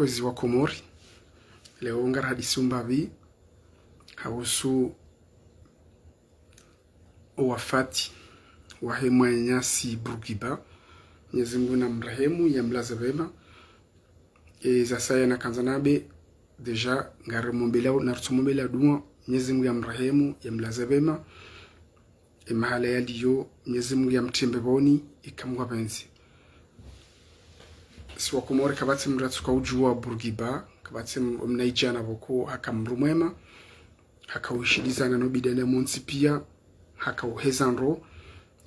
Kozi wa Komori leo ngara hadisi umbavi hausu wafati wa hemu ya Nyasi Bourguiba. Mwenyezi Mungu na mrehemu ya mlaza vema. Za saya na kanzanabe deja ngara mombela na rutumombela dua. Mwenyezi Mungu ya mrehemu ya mlaza vema. Mahala ya liyo Mwenyezi Mungu ya mtembeboni ikamwa benzi. Siwa Komori kabati mratu kwa ujua Bourguiba, kabati mnaijana wako haka mrumwema, haka uishiliza na nobidane monsi pia, haka uhezanro,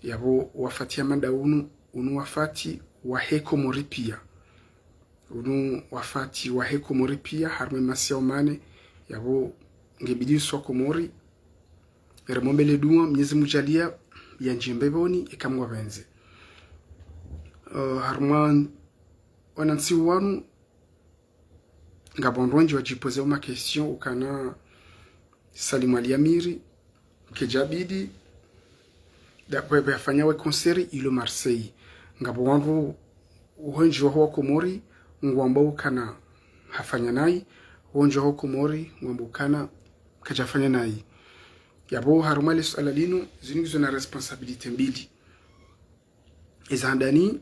yabo wafati ya manda unu wafati wahe Komori pia. Unu wafati wahe Komori pia, harme masia umane, yabo ngebidi Siwa Komori, eremombele dua, Mwenyezi Mujalia, ya njembeboni ikamwa benzi. Harman wanansi wanu ngabondonji wajipoze uma question ukana Salim Ali Amiri kejabidi da kwebe yafanyawe konseri ilo Marseille ngabondu uhenji wa Komori ngwamba ukana hafanya nai uhenji wa Komori ngwamba ukana kajafanya nai yabo harumali suala lino zinigizo na responsabilite mbili izandani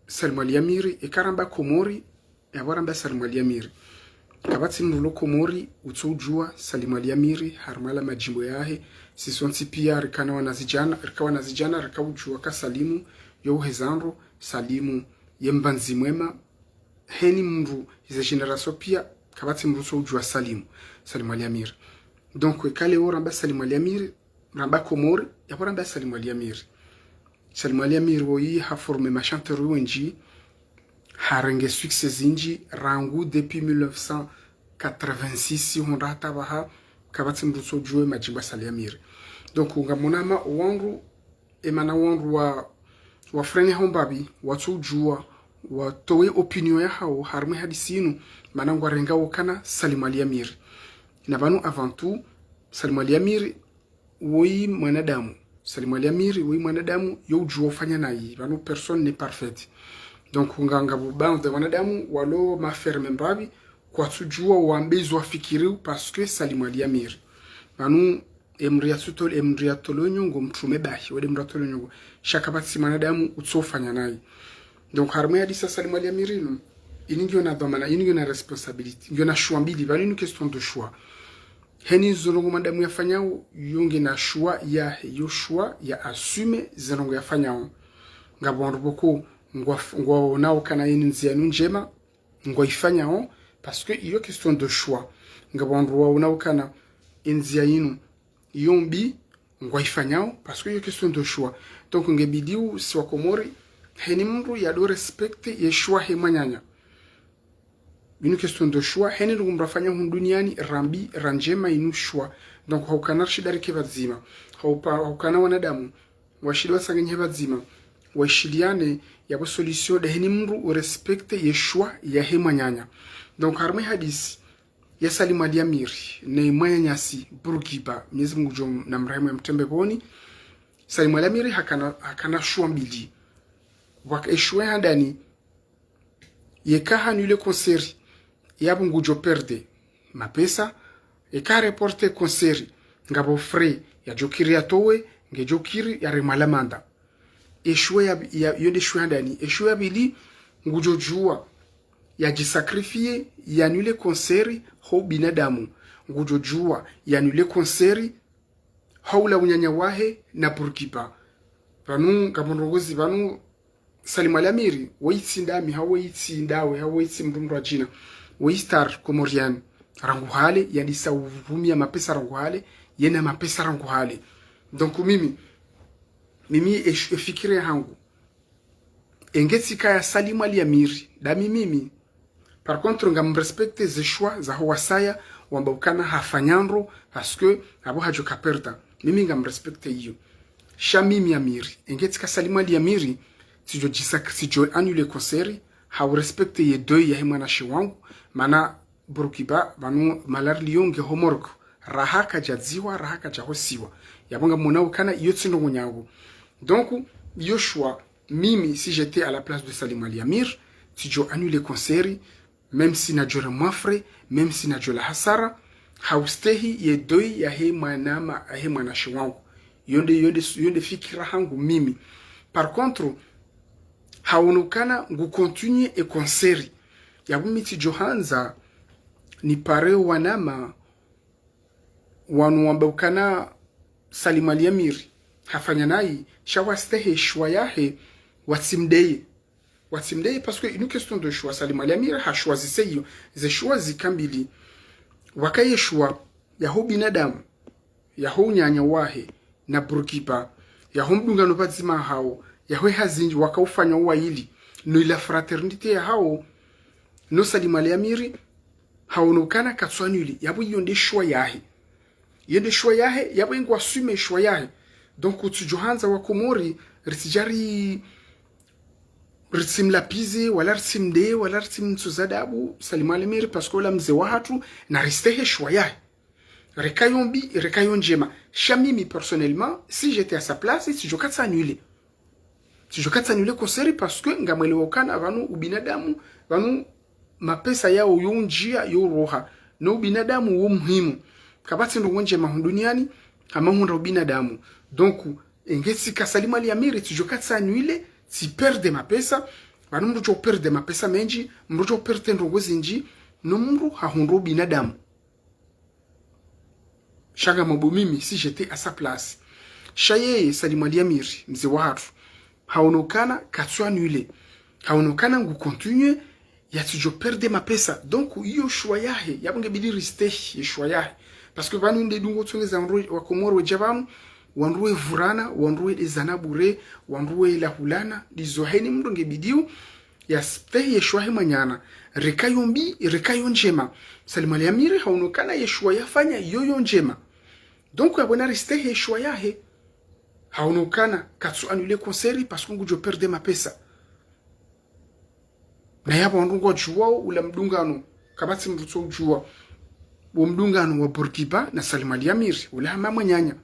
Salim Ali Amiri ekaramba Komori yabaramba Salim Ali Amiri kabati mrulo Komori utujua Salim Ali Amiri harmala majimbo yahe sisonsi pia rikawa nazijana rikaujua ka Salimu yo hezanro Salimu yembanzi mwema heni mru hize generation pia kabati mru so ujua Salim Ali Amiri donc kale oramba Salim Ali Amiri ramba Komori yabaramba Salim Ali Amiri. Salim Ali Amiri woyi ha formé ma chanteur wenji harenge succès inji rangu depuis 1986 honda tabaha kabati mruso jwe majimba Salim Amiri. Donc ngamonama wangu emana wangu wa frene hombabi watu jua watowe opinion ya hao harme hadisinu manangu arenga wakana Salim Ali Amiri. Na banu avant tout Salim Ali Amiri woyi mwanadamu. Salim Ali Amiri oui mwanadamu yo ujua ufanya nayi banu personne n'est parfaite. Donc nganga bubande mwanadamu walo maferme mbabi kwa tujua uambezo wafikiriu parce que Salim Ali Amiri banu emriatolonyo ngo mtume bahi wade mriatolonyo shakabati mwanadamu utsofanya nayi. Donc harmo ya disa Salim Ali Amiri no iningyo na dhamana iningyo na responsibility iningyo na choix mbili bali une question de choix. Heni zonongo madamu yafanyao yungi na choix ya choix ya assume zonongo yafanyao ngabondu boko ngwa nao kana yini nzianu njema ngwa ifanyao parce que iyo question de choix ngabondu wa nao kana inzia yinu yombi ngwa ifanyao parce que iyo question de choix. Donc ngebidiu Siwa Komori heni mru ya do respecte ye choix he manyanya une question de choix heni ndugu mrafanya duniani rambi ranjema inu choix. Donc haukana shidari kebazima haukana wanadamu washidwa sangenye bazima washiliane yabo solution de heni mru u respecte ye choix ya he manyanya. Donc harme hadisi ya Salim Ali Amiri ne mwanya Nyasi Bourguiba Mwenyezi Mungu jom na mrehemu ya mtembe boni. Salim Ali Amiri hakana choix mbili waka eshwe handani yeka nule konseri yabo ngujo perde mapesa eka reporte konseri ngabo frais ya jokiri atowe nge jokiri ya remalamanda eshwe ya yonde shwe ndani eshwe ya bili ngujojua ya jisakrifie ya nule konseri ho binadamu ngujojua ya nule konseri haula unyanya wahe na Burkiba vanu ngamonrogozi vanu Salim Alamiri waitsi ndami hawaitsi ndawe hawaitsi mrumro jina waistar komorian rangu hale yani sa uvumia mapesa rangu hale yena mapesa rangu hale donc mimi efikire hangu engeti kaya Salim Alamiri dami mimi par contre ngam respecte ze choix za hawasaya wambukana hafanyandro parce que abo hajo kaperta mimi ngam respecte hiyo shamimi Amiri engeti ka Salim Alamiri sijo annule konseri hau respecte ye doi ya himana shiwangu mana Burkiba vanu malar lionge homorko rahaka jadziwa rahaka jahosiwa yabonga monao kana iyo tsindongo nyangu donc Yoshua mimi si j'étais à la place de Salim Alamiri sijo annule konseri même si na jore mwafre même si na jola hasara haustehi ye doi ya himana shiwangu yonde fikira hangu mimi par contre haonekana ngu continue e konseri yabumiti Johanza ni pare wanama wanu wambukana Salim Alamiri hafanya nai shawastehe shwa yahe watsimdeye parce que une question de choix Salim Alamiri ha choisissé yo ze choisi kambili wakaye shwa yaho binadamu yaho nyanya wahe na Burkiba yaho mdungano bazima hao yawe hazinji wakaufanya uwaili no ila fraternité ya hao no Salim Alamiri haonekana katswanuli yabo yonde shwa yahe yabo ingwa sume shwa yahe donc utu Johanza wa Komori ritijari ritsimlapize wala ritsimde wala ritsimtsuzadabu Salim Alamiri parce que la mze wa hatu na ristehe shwa yahe rekayon jema shamimi personnellement si j'étais à sa place si je katsa annulé konseri parce que ngamwelewokana vanu ubinadamu vanu mapesa yao yonjia yoroha no ubinadamu wo muhimu kabati ndo nje mahunduniani kama hunda ubinadamu donc engesi ka Salim Alamiri tujokatsa nuile ti perde mapesa vanu mrujo perde mapesa menji mrujo perde ndongozi nji no mru hahundo ubinadamu shaga mabumimi si j'étais à sa place shaye Salim Alamiri mze watu haonekana katswa nule haonekana ngu continue ya tujo perde mapesa donc iyo shwa yahe yabunge bidi riste ye shwa yahe parce que vanu nde dungo tsongeza wa Komoro jabamu wanruwe vurana wanruwe ezanabure wanruwe la hulana dizoheni mndonge bidiu ya stehi ye shwa manyana rekayo njema Salim Alamiri haonekana ye shwa yafanya yoyo njema donc abona riste ye shwa yahe haonekana katsu annule konseri parce que ngujo perde mapesa na yabo ndungo juwao ula mdungano kabati mrutso juwa wo mdungano wa Burkiba na Salim Alamiri ula mama nyanya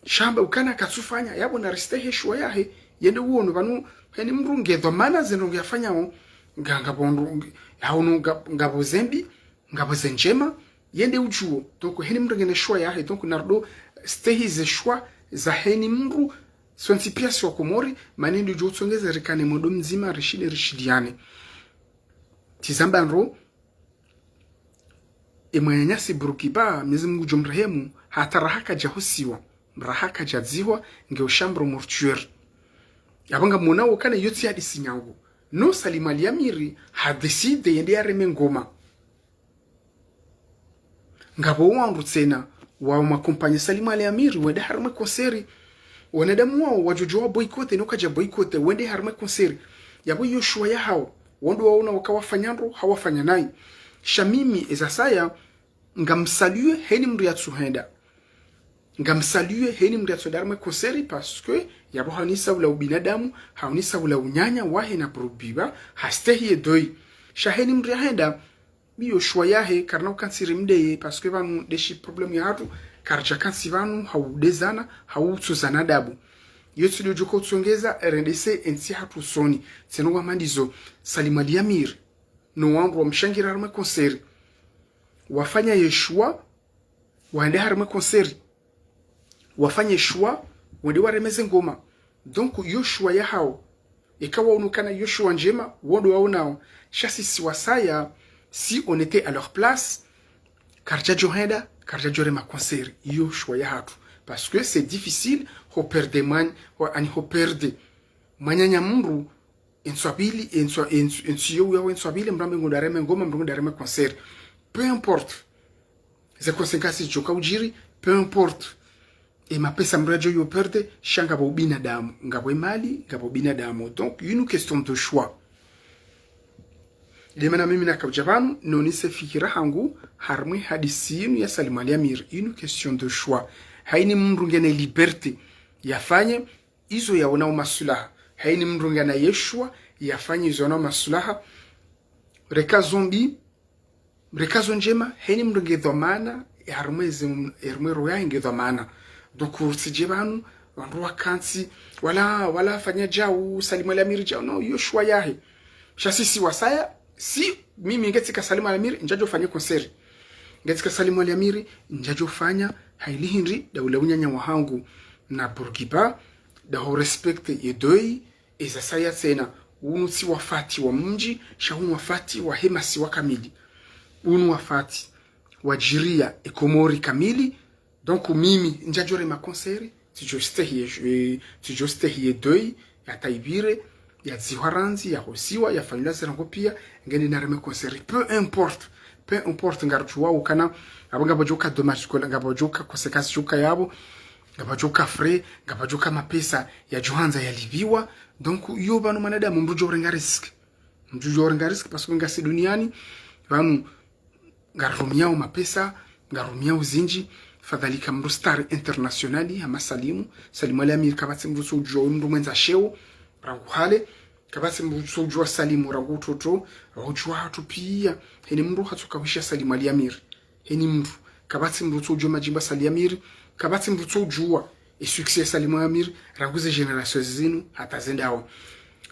shamba ukana katsufanya yabo na ristehe shwa yahe yende uono vanu hani mrunge dhamana zenongo yafanya o nganga bondo haunu ngabo zembi ngabo zenjema yende ujuo donc hani mrunge na shwa yahe donc nardo stehi ze shwa za heni mru sonti pia swa Komori manendo jotsongeza rikane modo mzima rishidiane tizamba nro emanyanyasi Burkiba mezi Mungu jomrehemu hatarahaka jahosiwa mrahaka jadziwa ngeushambro mortuaire yabanga monao kana yotsi hadisi nyangu no Salim Alamiri ha decide yende yareme ngoma ngabo wangu tsena wa makompanya Salim Alamiri wende harme konseri wanadamu wao wajojoa boykote nokaja boykote wende harme konseri yabo yoshua ya hao wando waona wakawafanyandro hawafanya nai shamimi ezasaya ngamsalue heni mri yatsuhenda ngamsalue heni mri yatsudarme konseri parce que yabo hanisa ula ubinadamu hanisa ula unyanya wahe na Burkiba hastehi edoi shaheni mri yahenda biyo shwa yahe karna ukansiri mdeye parce que vanu deshi problemu ya hatu karja kansi vanu haudezana hautsuzana dabu yotu lio joko tsongeza RNDC ensi hatu soni senongwa mandizo Salim Alamiri no wangu wa mshangira harme konseri wafanya yeshua waende harme konseri wafanye shwa wende waremeze ngoma. Donc yo shwa ya hao ikawa unukana yo shwa njema wondo waonao shasi si wasaya si on était à leur place karja johenda karja jorema concert yo shwa ya hatu parce que c'est difficile ho perde man ani ho perde manyanya mru enswabili ensiyo ya enswabili mrambe ngundareme ngoma mrambe ngundareme concert peu importe za conséquences joka ujiri peu importe et ma pesa mrajo yo perde shanga bo binadamu ngabo mali ngabo binadamu. Donc une question de choix. Lemana mimi na kabjabanu noni se fikira hangu harmi hadisinu ya Salim Ali Amir, une question de choix. Haini mrungene liberté yafanye izo yaona masulaha, haini mrungana yeshua yafanye izo yaona masulaha. Reka zombi reka njema haini mrunge dhamana harmi roya inge dhamana. Donc usijebanu wanruwa kansi wala fanya jao Salim Ali Amir jao no yo choix yahe shasisi wasaya. Si mimi ngetika Salim Ali Amir njajo fanya concert, ngetika Salim Ali Amir njajo fanya haili hinri da ule unyanya wahangu na Burkiba da ho respect yedoi eza saya tena unu si wafati wa mji shahunu wafati wa hemasi wa kamili unu wafati wa jiria ekomori kamili. Donc mimi njajo rema concert tijoste hiye doi ya taibire ya ziwaranzi ya hosiwa ya familia zerango pia ngeni nareme concert peu importe ngarchuwa ukana abanga bajoka dommage ko ngabajoka conséquences joka yabo ngabajoka frais ngabajoka mapesa ya johanza ya libiwa. Donc yo banu manadamu mrujo renga risk parce que ngasi duniani banu ngarumiao mapesa ngarumiao zinji fadhalika mru star internationali ama Salim Ali Amir kabatsi mruso ujo ndo mwenza sheo rangu hale kabasi mruso ujo Salim rangu toto ujo hatu pia heni mru hatukawisha Salim Ali Amir heni mru kabasi mruso ujo majimba Salim Ali Amir kabasi mruso ujo e succès Salim Ali Amir rangu ze generation zinu hata zendao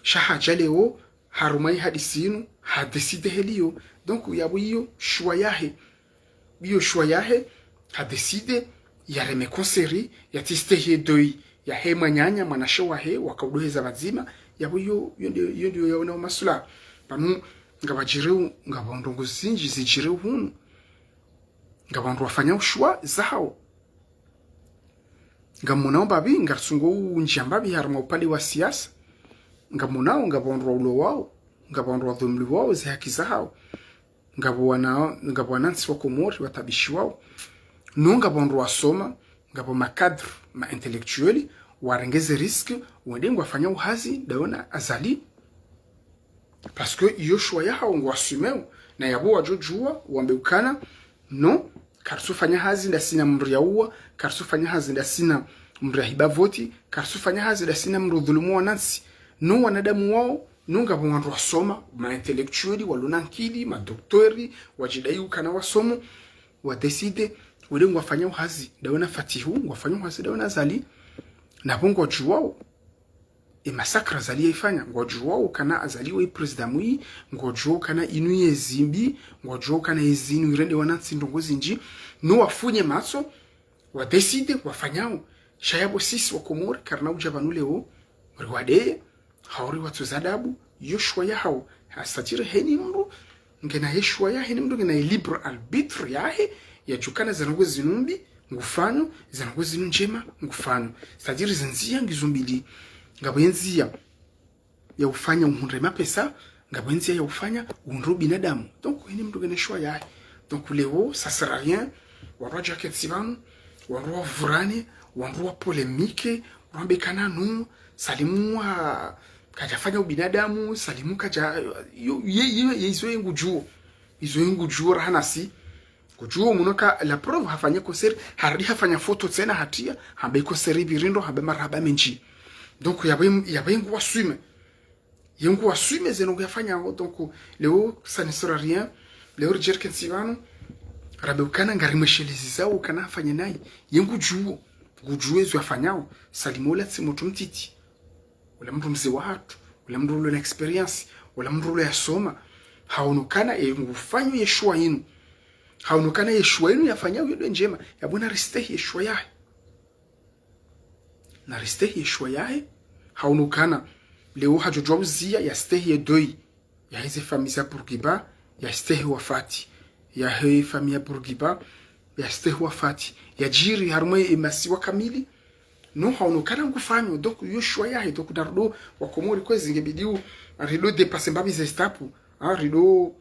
shaha jaleo harumai hadisinu hadeside helio. Donc yabo iyo shwa yahe ha décidé ya reme concert ya tiste doi ya he manyanya manashowa he wakaudoheza bazima yabo yo ndio yaona masula panu ngabajireu ngabondongo zinji zijireu hunu ngabandu wafanya ushwa zao ngamunao babi ngarsungo unjambabi harma upande wa siasa ngamunao ngabondo ulo wao ngabondo wadhumli wao za haki zao ngabwana nsi wa Komori watabishi wao nunga bondu wasoma ngabo makadre ma intellectueli warengeze risque wende wafanya uhazi daona azali parce que yo choix ya hao ngwasumeo na yabo wajojua wambeukana no karsu fanya hazi nda sina mru ya uwa karsu fanya hazi nda sina mru ya hiba voti karsu fanya hazi nda sina mru dhulumu wa nansi no wanadamu wao nunga bondu wasoma ma intellectueli walunankili ma doktori wajidai ukana wasomo wa decide wale ngwafanya uhazi daona fatihu ngwafanya uhazi daona zali na bongo juwao e masakra zali yaifanya ngwajuwao kana azaliwa i president mui ngwajuwao kana inu yezimbi ngwajuwao kana ezinu irende wanansi ndongo zinji no wafunye maso wa decide wafanyao shayabo sisi wa Komori karna ujabanuleo riwade hauri watu zadabu yoshwa ya hao hasatire heni mru ngena yeshwa ya heni mru ngena libre arbitre yahe ya chukana zanongo zinumbi ngufano zanongo zinu njema ngufano c'est-à-dire zinzia ngizumbili ngabwenzia ya ufanya uhunre mapesa ngabwenzia ya ufanya unru binadamu. Donc heni mru ngena shwa yahe. Donc leo ça sert à rien warwa jacket sibanu warwa vurane warwa polémique rambe kananu Salimu kajafanya ubinadamu Salimu kaja izo yengu juo rahanasi kujuo munoka la preuve hafanya concert hardi hafanya photo tena hatia hambe concert birindo hambe marhaba menji. Donc yabengu wasume zeno yafanya. Donc leo ça ne sert à rien leo jerken sivano rabe ukana ngarimeshelezi zao kana afanya nayi yengu juo gujuezo yafanyao Salimu la tsimoto mtiti wala mtu mzee wa watu wala mtu ule na experience wala mtu ule yasoma haonekana ngufanywa yeshua yinu haonekana yeshua yinu yafanyao yodo njema yabona riste yeshua yahe na ristehi shwa yahe haunukana leo hajojwa uzia ya stehi doi ya hizi famisa Bourguiba ya stehi wafati ya hei famia Bourguiba ya stehi wafati ya jiri harumwe imasiwa kamili no haunukana ngufanyo donc yo shwa yahe donc dardo wa Komori kwezi ngebidiu rido dépasser mbabi za etapu rido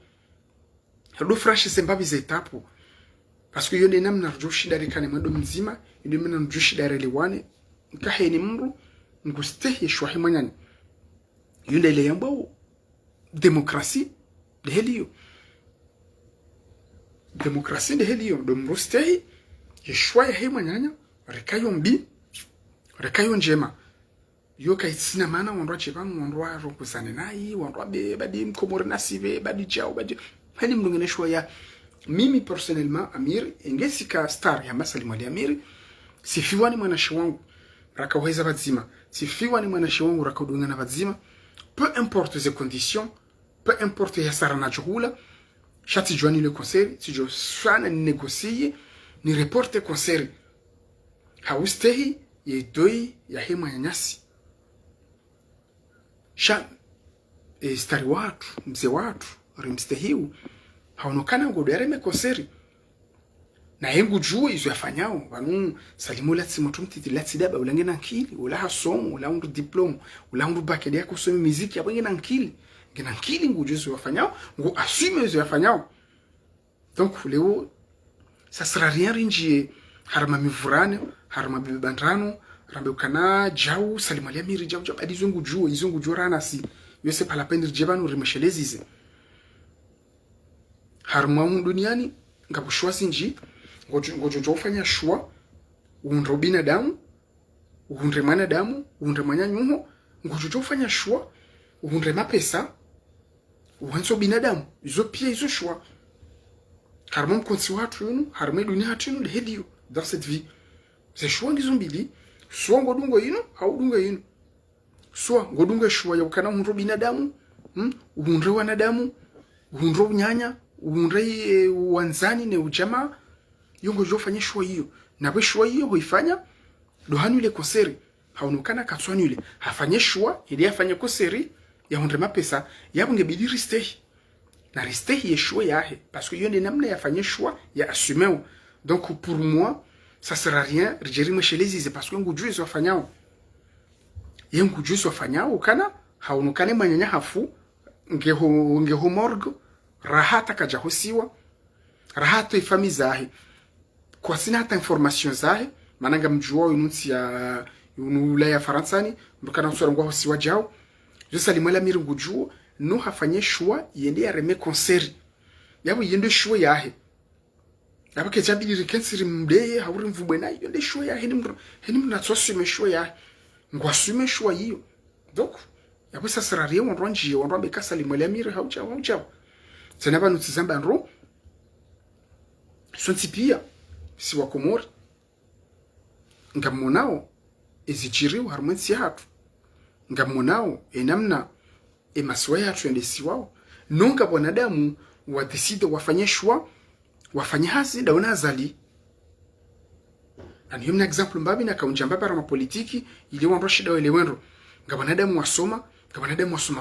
fresh sembabi za etapu parce que yone namna rjoshi dare kane mwendo mzima yone namna rjoshi dare liwane nkahe ni mru ngustehi shwa himanyani yule ile yambo demokrasi de helio demokrasi de helio do mrustehi yeshwa ya himanyanya rekayo mbi rekayo njema yo kaitsina mana wandwa chepanu wandwa rokusane nayi wandwa be badi mkomori nasibe badi jao badi hani mlunganishwa ya mimi personnellement Amir engesika star ya Masalimu Ali Amir sifiwa ni mwanashi wangu rakaweza bazima sifiwa ni mwanashi wangu rakadungana bazima peu importe les conditions peu importe ya sara na juhula shati joani le conseil si jo sana ni négocier ni reporter conseil haustehi ye doi ya hema ya nyasi sha stari watu mzee watu rimstehiu haonokana ngodere mekoseri na yengu juu izo yafanyao vanu Salimu latsi motumtiti latsi daba ulangena nkili ula hasomo ula undu diploma ula undu bakede yako kusoma muziki yabo ngena nkili nguju izo yafanyao ngo assume izo yafanyao donc leo ça sera rien rinjie harama mivurane harama bibandrano rambe ukana jau Salimu Ali Amir jau jau adizo nguju izo nguju rana si yose pala pendi jebanu rimeshelezize harma duniani ngabushwa sinji ngojo ufanya shwa uundre binadamu uundre mwanadamu uundre mwanyanyuho ngojo ufanya shwa uundre mapesa uanzo binadamu izo pia izo shwa harma mkonsi watu yunu harma dunia hatu yunu hedio dans cette vie c'est shwa ngizombili so ngodungo yinu au dungo yinu so ngodungo shwa ya ukana uundre binadamu uundre wanadamu uundre nyanya uundre wanzani ne ujamaa yongo jofanya shwa hiyo na bwe shwa hiyo hoifanya dohanu ile koseri haonekana katswani ile hafanye shwa ili afanye koseri ya hundre mapesa yabo ngebidi ristehi na ristehi ye shwa yahe parce que yonde namna yafanye shwa ya assumer donc pour moi ça sert à rien rijeri mshelezi c'est parce que ngujue zo fanyao yengu jue zo fanyao kana haonekane manyanya hafu ngeho morgue rahata kaja hosiwa rahata ifami zahe kwa sina hata information zahe mananga mjuo yununsi ya yunula ya Faransani mbukana usora ngwa hosiwa jao jo Salimu Ali Amir ngujuo no hafanye shwa yende ya reme konseri yabo yende shwa yahe yabo ke jabili rikensiri mdeye hawuri mvubwe na yende shwa yahe heni mnatsosime shwa yahe ngwasume shwa hiyo donc yabo sasa rarie wonronji wonrobe ka Salimu Ali Amir hauja Senaba nutizamba nro sontipia si wa Komori ngamonao ezichiriwa harumwensi hatu ngamonao enamna emaswaya hatu yandesiwao nonga wanadamu wadeside wafanye shwa wafanye hasi dauna azali ani yomna example mbabi na kaunjamba para mapolitiki ili wanro shida wele wenro nga wanadamu wasoma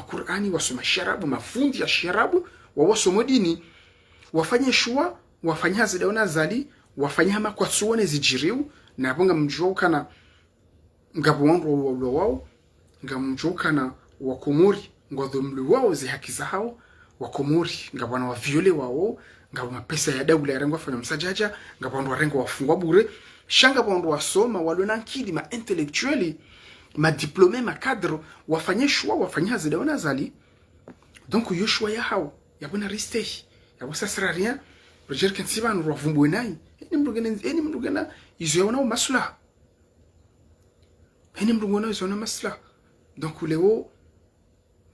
Qur'ani wasoma sharabu mafundi ya sharabu wawasomo dini wafanye shwa wafanye hasi dauna azali wafanye hama kwa suone zijiriu na abonga mjuo kana ngabo wanro wao ngamjuo kana wa Komori ngodhumlu wao zi haki za hao wa Komori ngabwana wa viole wao ngabo mapesa ya daula ya rengo afanya msajaja ngabo wa rengo wafungwa bure shanga bondo wasoma walona nkili ma intellectually ma diplômé ma cadre wafanye shwa wafanye hasi dauna azali donc yo shwa ya hao yabona ristehi yabo sasra rien Roger Kensiba no wavumbwe nayi eni mrugana izo yaona maslaha eni mrugana izo yaona maslaha donc leo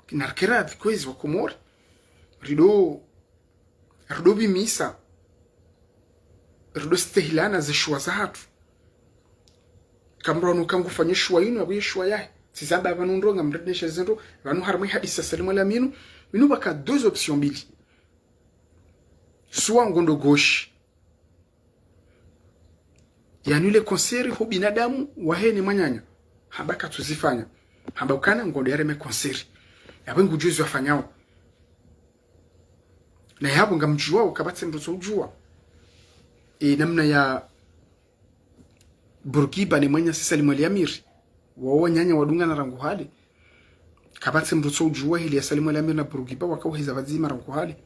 kinarkera kwezi wa Komori rido bimisa rido stehilana ze shwa za hatu kamrano kangu fanye shwa yinu abuye shwa yahe sizaba abantu ndonga mredesha zendo abantu harimo hadisa Salimu Ali Amir minu baka deux options mbili soit ngondo gauche yanule konseri ho binadamu waheni manyanya hamba katuzifanya hamba ukana ngondo yare me concert yabo ngujuzi wafanyao na yabo ngamjua ukabatse mruzo ujua namna ya Burkiba ni mwanya Salim Ali Amir wao nyanya wadunga na rangu hali kabatse mruzo ujua hili ya Salim Ali Amir na Burkiba wakao hiza vazima rangu hali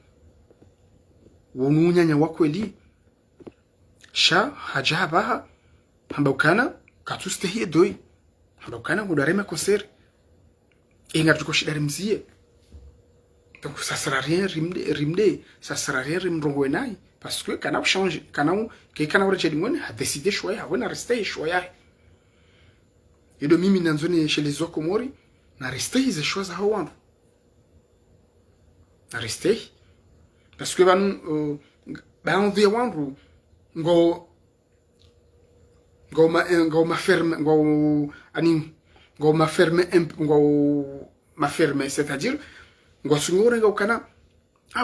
wonu nyanya wakweli sha hajabaha hamba ukana katuste hiye doi hamba ukana ngudareme concert inga tuko shida rimzie donc ça sert à rien rimde ça sert à rien rimrongo enai parce que kana change kana ke kana ore chedimone a décidé choix ya wana rester choix ya et de mimi nanzoni chez les Okomori na rester hizo choix za hawandu na rester parce que on vient wandu ngo ma ferme ma ferme c'est-à-dire ngo sungore ngo kana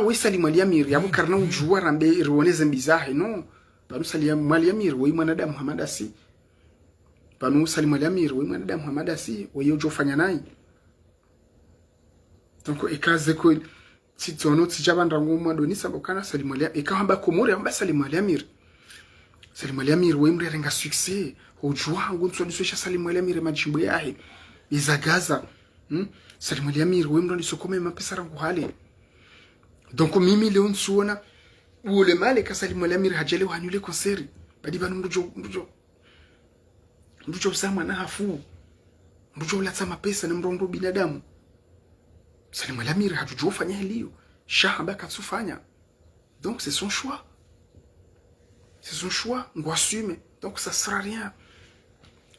oui Salim Ali Amir yabo karna ujua rambe ruoneze mbizahe no banu Salim Ali Amir we mwanadamu Muhammad asi banu Salim Ali Amir we mwanadamu Muhammad asi we ujofanya naye donc ekaze ko titono tijabanda ngoma donisa bokana Salim Ali ekahamba komori amba Salim Ali Amir Salim Ali Amir we mrenga succès ujua ngo nsodisha Salim Ali Amir majimbo yahe izagaza Salim Ali Amir we mrandi sokome mapesa rangu hale donc mimi leo nsuona ule male ka Salim Ali Amir hajele wanyule concert badi banu mrujo sama na hafu mrujo latsa mapesa na mrondo binadamu Salim Ali Amir hatujofanya hilo shamba katsufanya donc c'est son choix on assume donc ça sert à rien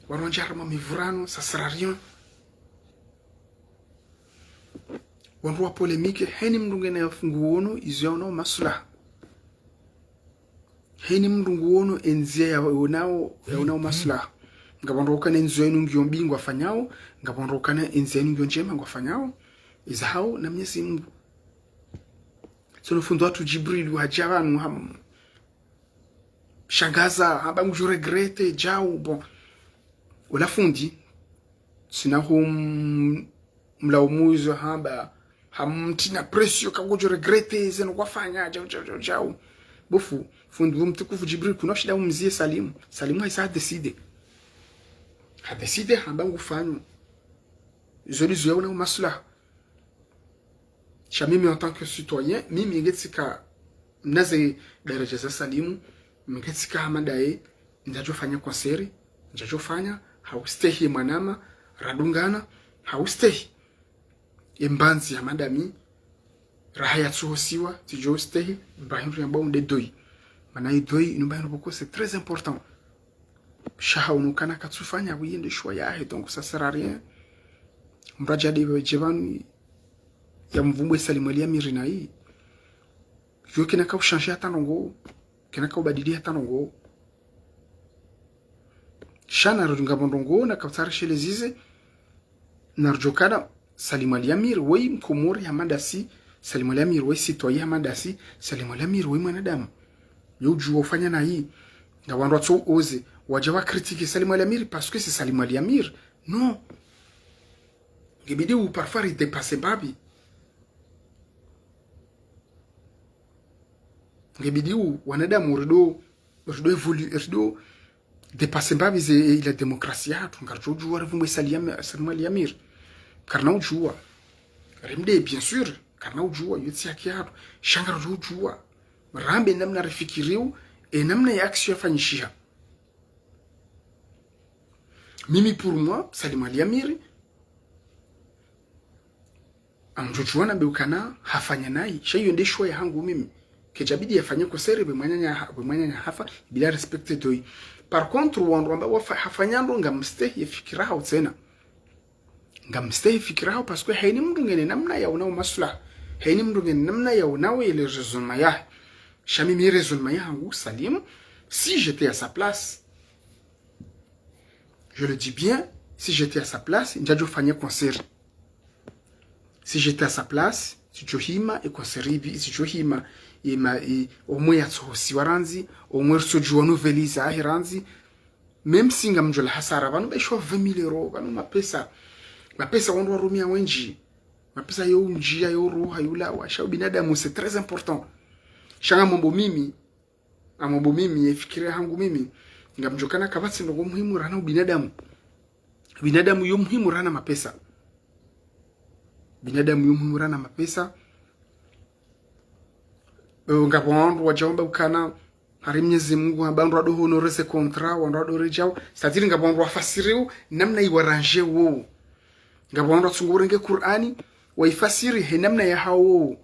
waronjarama mivurano ça sert à rien wanwa polémique heni mndungene yafunguono izyono maslaha heni mndunguono enzia ya unao maslaha ngabondoka nenzo yenu ngiombingwa fanyao ngabondoka na enzia yenu ngionjema ngwafanyao izahao na Mwenyezi Mungu sono fundo watu Jibril wajawanu shangaza haba ngujo regrette jao bon wala fundi sinaho mlaumuzo haba hamtina presio kagojo regrette zeno kwafanya jao bofu fundo mtukufu Jibril kuna shida umzie Salim haisa decide haba ngufanya zoli zuya na maslaha mimi en tant que citoyen mimi ngetika naze daraja za Salim ngetika hamadae njajofanya concert njajofanya haustehi manama radungana haustehi embanzi ya madami rahaya tsuhosiwa tijostehi bahindu yambao ndedoi manai doi inumbahindu boko c'est très important shaha unukana katsufanya wiyende shwa yahe donc ça sert à rien mraja de jevanu ya mvumbwe Salim Ali Amir na hii yo kina ka changer hata nongo kina ka ubadilia hata nongo shana rudunga bondongo na kaptara shele zize na rjokana Salim Ali Amir we mkomori hamadasi Salim Ali Amir we citoyen hamadasi Salim Ali Amir we mwanadamu yo juo ufanya na hii na wandu watu oze wajawa critiquer Salim Ali Amir parce que c'est Salim Ali Amir non ngebidi ou parfois il dépasse babi ngebidi wanadamu rido evolue dépasser babi la démocratie atu ngarjo juwa revumwe Salim Ali Amir karna ujua rimde bien sûr karna ujua yotsi akiatu shangara ujua rambe namna rifikiriu namna ya action fanyishia mimi pour moi Salim Ali Amir amjojuana beukana hafanya nai shayo ndeshwa ya hangu mimi kejabidi yafanye kosere be mwanya hafa bila respecte doi par contre wandu ambao hafanyando ngamstehi fikiraho tena ngamstehi fikiraho parce que haini mndu ngene namna ya unao maslaha haini mndu ngene namna ya unao ile raisonnement ya shami mi raisonnement ya hangu Salim si j'étais à sa place je le dis bien si j'étais à sa place njajo fanya concert si j'étais à sa place si johima e concert si johima omwe yatsosi waranzi omwe sojuwa noveliza ahiranzi même si ngamjola hasara vanu beshwa 20000 euro vanu mapesa wando warumia wenji mapesa yo njia yo roha yula wa shau binadamu c'est très important shanga mambo mimi efikiria hangu mimi ngamjokana kabatsi ndo muhimu rana binadamu yo muhimu rana mapesa ngapondo wajomba ukana hari Mwenyezi Mungu abandu ado honore se contrat wando ado rejao c'est-à-dire ngapondo wafasiriu namna iwaranje wo ngapondo tsungurenge Qur'ani waifasiri he namna ya hao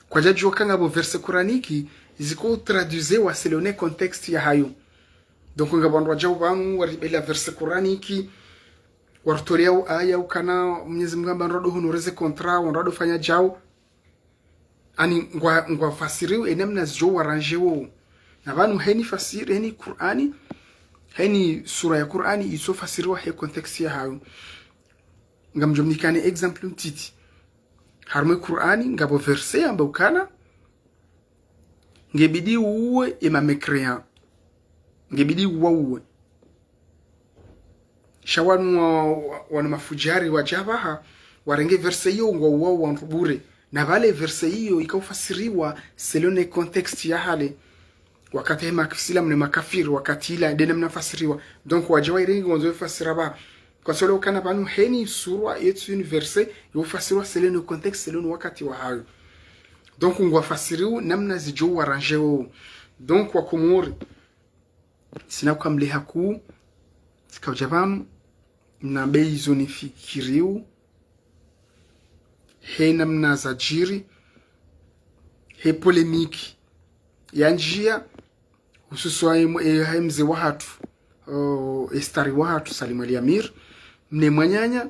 kwa jaji kanga bo verse Qur'aniki ziko traduire wa selone contexte ya hayo donc ngapondo wajao banu waribela verse Qur'aniki wartoria aya ukana Mwenyezi Mungu abandu ado honore se contrat wando ado fanya jao ani ngwa fasiriu enemna zo waranje wo na banu heni fasiri heni Qur'ani heni sura ya Qur'ani iso fasiriwa he context ya hayo ngamjomnikane exemple mtiti harme Qur'ani ngabo verse amba ukana ngebidi uwe emamekrea ngebidi uwe shawanu wana mafujari wajabaha warenge verse hiyo ngwa wanrubure na vale verse hiyo ikaufasiriwa selone context ya hale wakati makafisila mne makafiri wakati ila dena mnafasiriwa donc wajawa irengi wanzo fasira ba kwa solo kana banu heni surwa yetu universe yofasiriwa selone context selone wakati wa hayo donc ngwa fasiriwa namna zijo warangeo donc wa kumuri sina kamle haku sikawjabam na bei zonifikiriu he namna za jiri he polemiki ya njia hususu hai mze wa hatu estari wa hatu Salim Ali Amir mne mwanyanya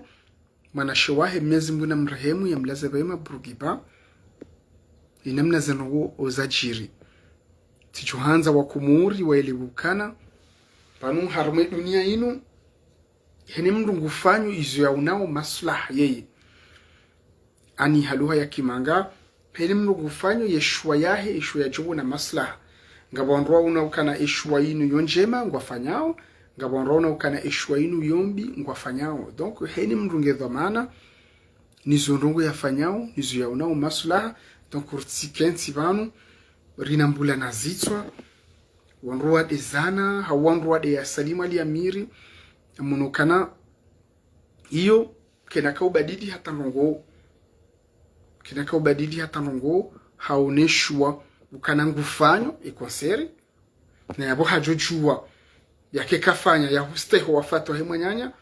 manashewahe Mwenyezi Mungu na mrehemu ya mlaza bema Bourguiba inamna zanogo ozajiri tichuhanza wa kumuri wa elibukana panu harume dunia inu hene mndu ngufanyu izo ya unao maslaha yeye ani haluha ya kimanga hene mndu ngufanyu yeshua yahe yeshua ya jobu na maslaha ngabondroa unaukana eshua inu yonjema ngwafanyao ngabondroa unaukana eshua inu yombi ngwafanyao donc hene mndu ngedhamana nizo ndongo yafanyao nizo ya unao maslaha donc urtsikensi banu rinambula nazitswa wanroa de zana hawanroa de ya Salim Ali Amiri munokana iyo kenaka ubadidi hata nongo haoneshwa ukana ngufanyo ikonseri na yabo hajojua yake kafanya ya husteho wafato he mwanyanya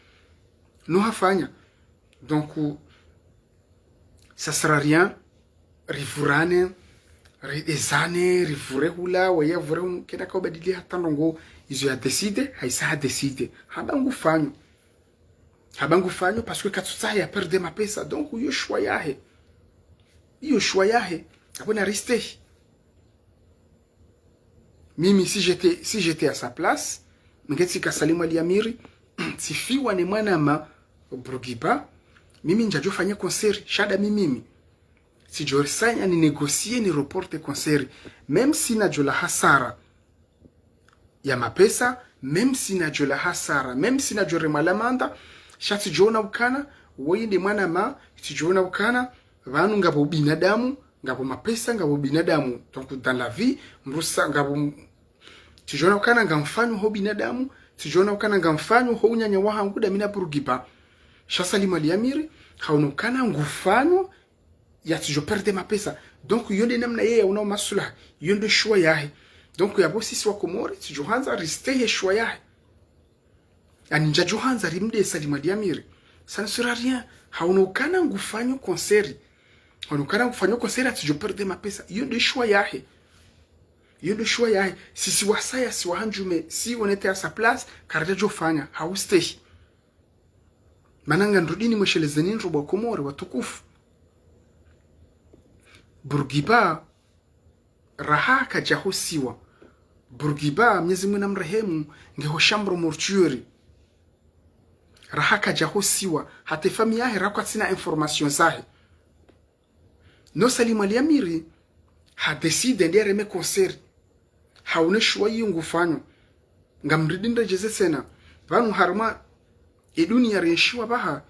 no hafanya donc ça sert à rien rivurane ezane rivure hula waya vure kenaka ubadidi hata nongo izo ya decide haisa decide habangu fanyo parce que katsuta ya perdre ma pesa donc yo choix yahe abona rester mimi si j'étais à sa place ngeti ka Salim Ali Amiri sifiwa ni mwana ma Bourguiba mimi njajo fanya concert shada mimi si jorsanya ni négocier ni reporter concert même si na jola hasara ya mapesa même si na jola hasara même si na jore malamanda shati jona ukana wende mwana ma tijona ukana vanu ngabo binadamu ngabo mapesa ngabo binadamu donc dans la vie mrusa ngabo tijona ukana ngamfanyo ho binadamu tijona ukana ngamfanyo ho unyanya wa hangu da mina Bourguiba sha Salim Ali Amiri haonekana ngufanyo ya tijo perde mapesa donc yonde namna yeye una masula yonde shwa yahe donc yabo sisi wa Komori tijo hanza rester shwa yahe ani njajo hanza rimde Salim Ali Amiri ça ne sera rien haonekana ngufanyo concert haonekana ngufanyo concert tijo perde mapesa yonde shwa yahe sisi wasaya si wahanjume si on était à sa place kardejo fanya haustei mananga ndudini mweshelezeni nrobo Komori watukufu Bourguiba raha kajahosiwa Bourguiba Mwenyezi Mungu namrehemu ngeho shambro mortuary raha kajahosiwa hata famia yake rakwa sina information zahe no Salim Ali Amiri ha decide ndere me concert haone shwa yungu fanyo ngamridinda jeze sena vanu harma dunia reshiwa baha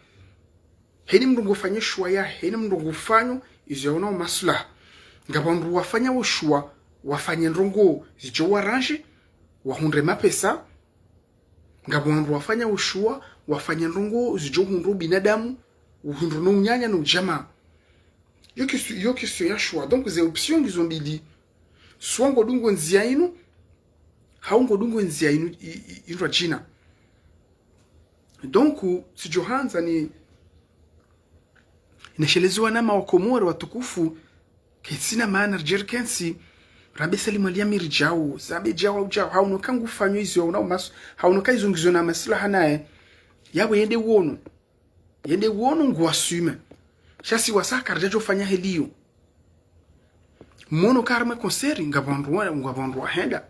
heni mndungu fanye shwa ya heni mndungu fanyo izo yaona maslaha ngabandu wafanya ushwa wafanye ndongo zijo waranje wahundre mapesa ngabandu wafanya ushwa wafanye ndongo zijo hundu binadamu uhundu no nyanya no jamaa yoki so ya shwa donc ze options gizo mbili swango dungo nzia inu haungo dungo nzia inu indwa jina donc si Johanza ni inashelezewa nama wakomori watukufu kisina maana jerkensi rabe salimu aliyamiri jao sabe jao haunoka ngufanyo izo una umaso haunoka izungizo na maslaha naye yawe yende wono nguasume shasi wasaka rajajo fanya helio mono karma konseri ngabandu wahenda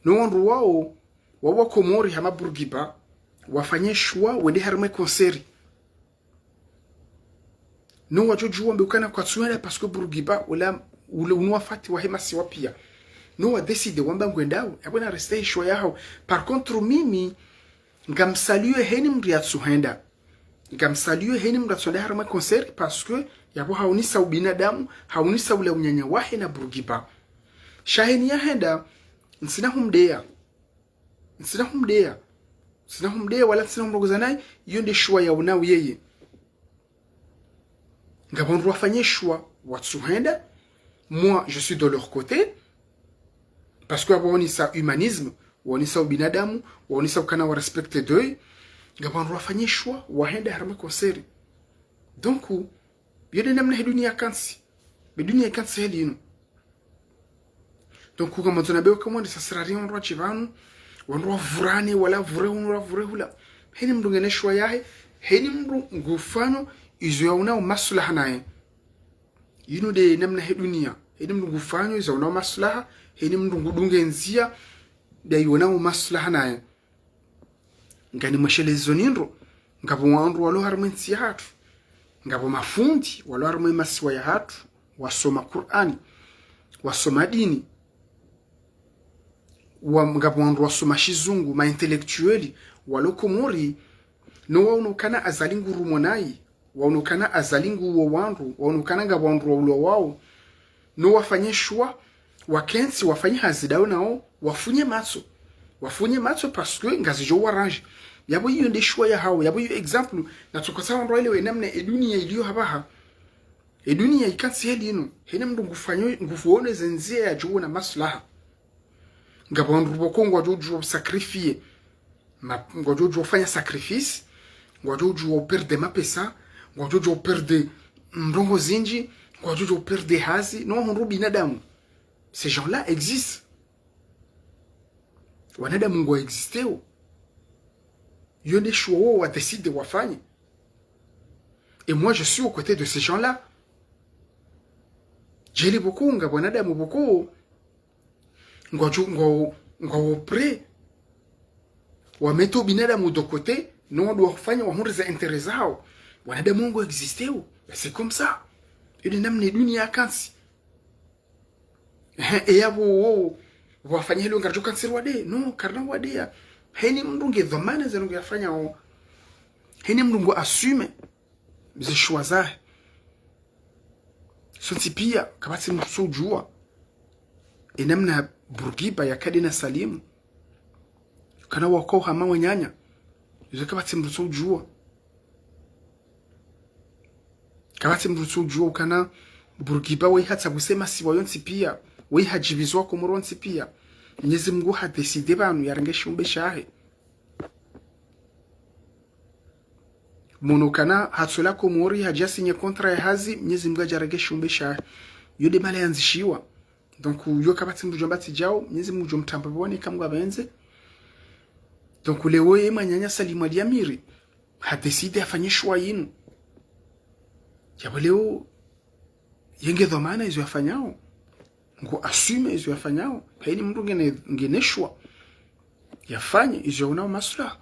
no wandu wao wakomori hama Burgiba wafanye shwa wende harme konseri no wajojua mbekana kwa tsuela parce que Burgiba wala unwafati wa hema siwa pia no wa decide wamba ngwendao abona reste shwa yao par contre mimi ngamsalue heni mriatsu henda ngamsalue heni mriatsu harme konseri parce que yabo haunisa ubinadamu haunisa ule unyanya wahe na Burgiba shaheni ya henda nsina humdea wala sina mrogoza naye yonde shwa ya unao yeye ngabondu wafanye shwa watsuhenda moi je suis de leur côté parce que woni sa humanisme woni sa binadamu woni sa kana wa respecte d'eux ngabondu wafanye shwa wahenda harama konseri donc yode namna dunia kansi dunia kansi helino donc kama tunabewa kama ndi sasirari onro chivanu wanro vurane wala vure hula heni mndu ngene shwa yahe heni mndu ngufano izo yauna maslaha naye yinu de namna dunia heni mndu ngufano izo yauna maslaha heni mndu ngudunge nzia de yauna maslaha naye ngani mashelezo nindro ngabo wanru walo harmensi ya hatu ngabo mafundi walo harme masiwa ya hatu wasoma Qur'ani wasoma dini ngabo wanru wasoma shizungu ma intellectueli walokomori no waunukana azalingu rumonai waunukana azalingu wa wanru waunukana ngabo wanru wa ulo wao no wafanye shwa wakensi wafanye hazidao nao wafunye matso parce que ngazijo warange yabo hiyo ndi shwa ya hao yabo hiyo example na tukosana wanru ile namna dunia iliyo habaha dunia ikansi heli ino hene mndu ngufanyo ngufuone zenzia ya juo na maslaha ngabo wanru bokongo wajojo sacrifier ngojojo fanya sacrifice ngojojo perde mapesa ngojojo perde ndongo zinji ngojojo perde hazi no hundu binadamu ces gens-là existent wanadamu ngo existeo yone shwo wa décide wafanye et moi je suis aux côtés de ces gens-là jeli bokunga wanadamu boko ngo pre wameto binadamu de côté non doit fanya wahunde za intérêt zao wanadamu ngo existeo c'est comme ça ile namna dunia kansi et yabo wafanya hilo ngarjo kansi wade no karna wade heni mndunge dhamana za nungu yafanya o heni mndungu assume ze choix sonti pia kabati msujua et namna Burgiba ya kadina salimu kana wako hama wanyanya izo kabati msujua kana Burgiba we hata kusema si wayonsi pia we hajibizwa ko muronsi pia Mwenyezi Mungu hadeside banu yarengesha umbe shahe monokana hatsola ko mori hajasinye kontra ya hazi Mwenyezi Mungu ajarengesha umbe shahe yode mala yanzishiwa donc yo kabati mjombati jao Mwenyezi Mungu jomtamba bone kamwa benze donc lewo yema nyanya salimu aliyamiri hadeside afanye shwa yinu yabo leo yenge dhamana izo yafanyao ngo assume izo yafanyao haini mtu ngeneshwa yafanye izo unao maslaha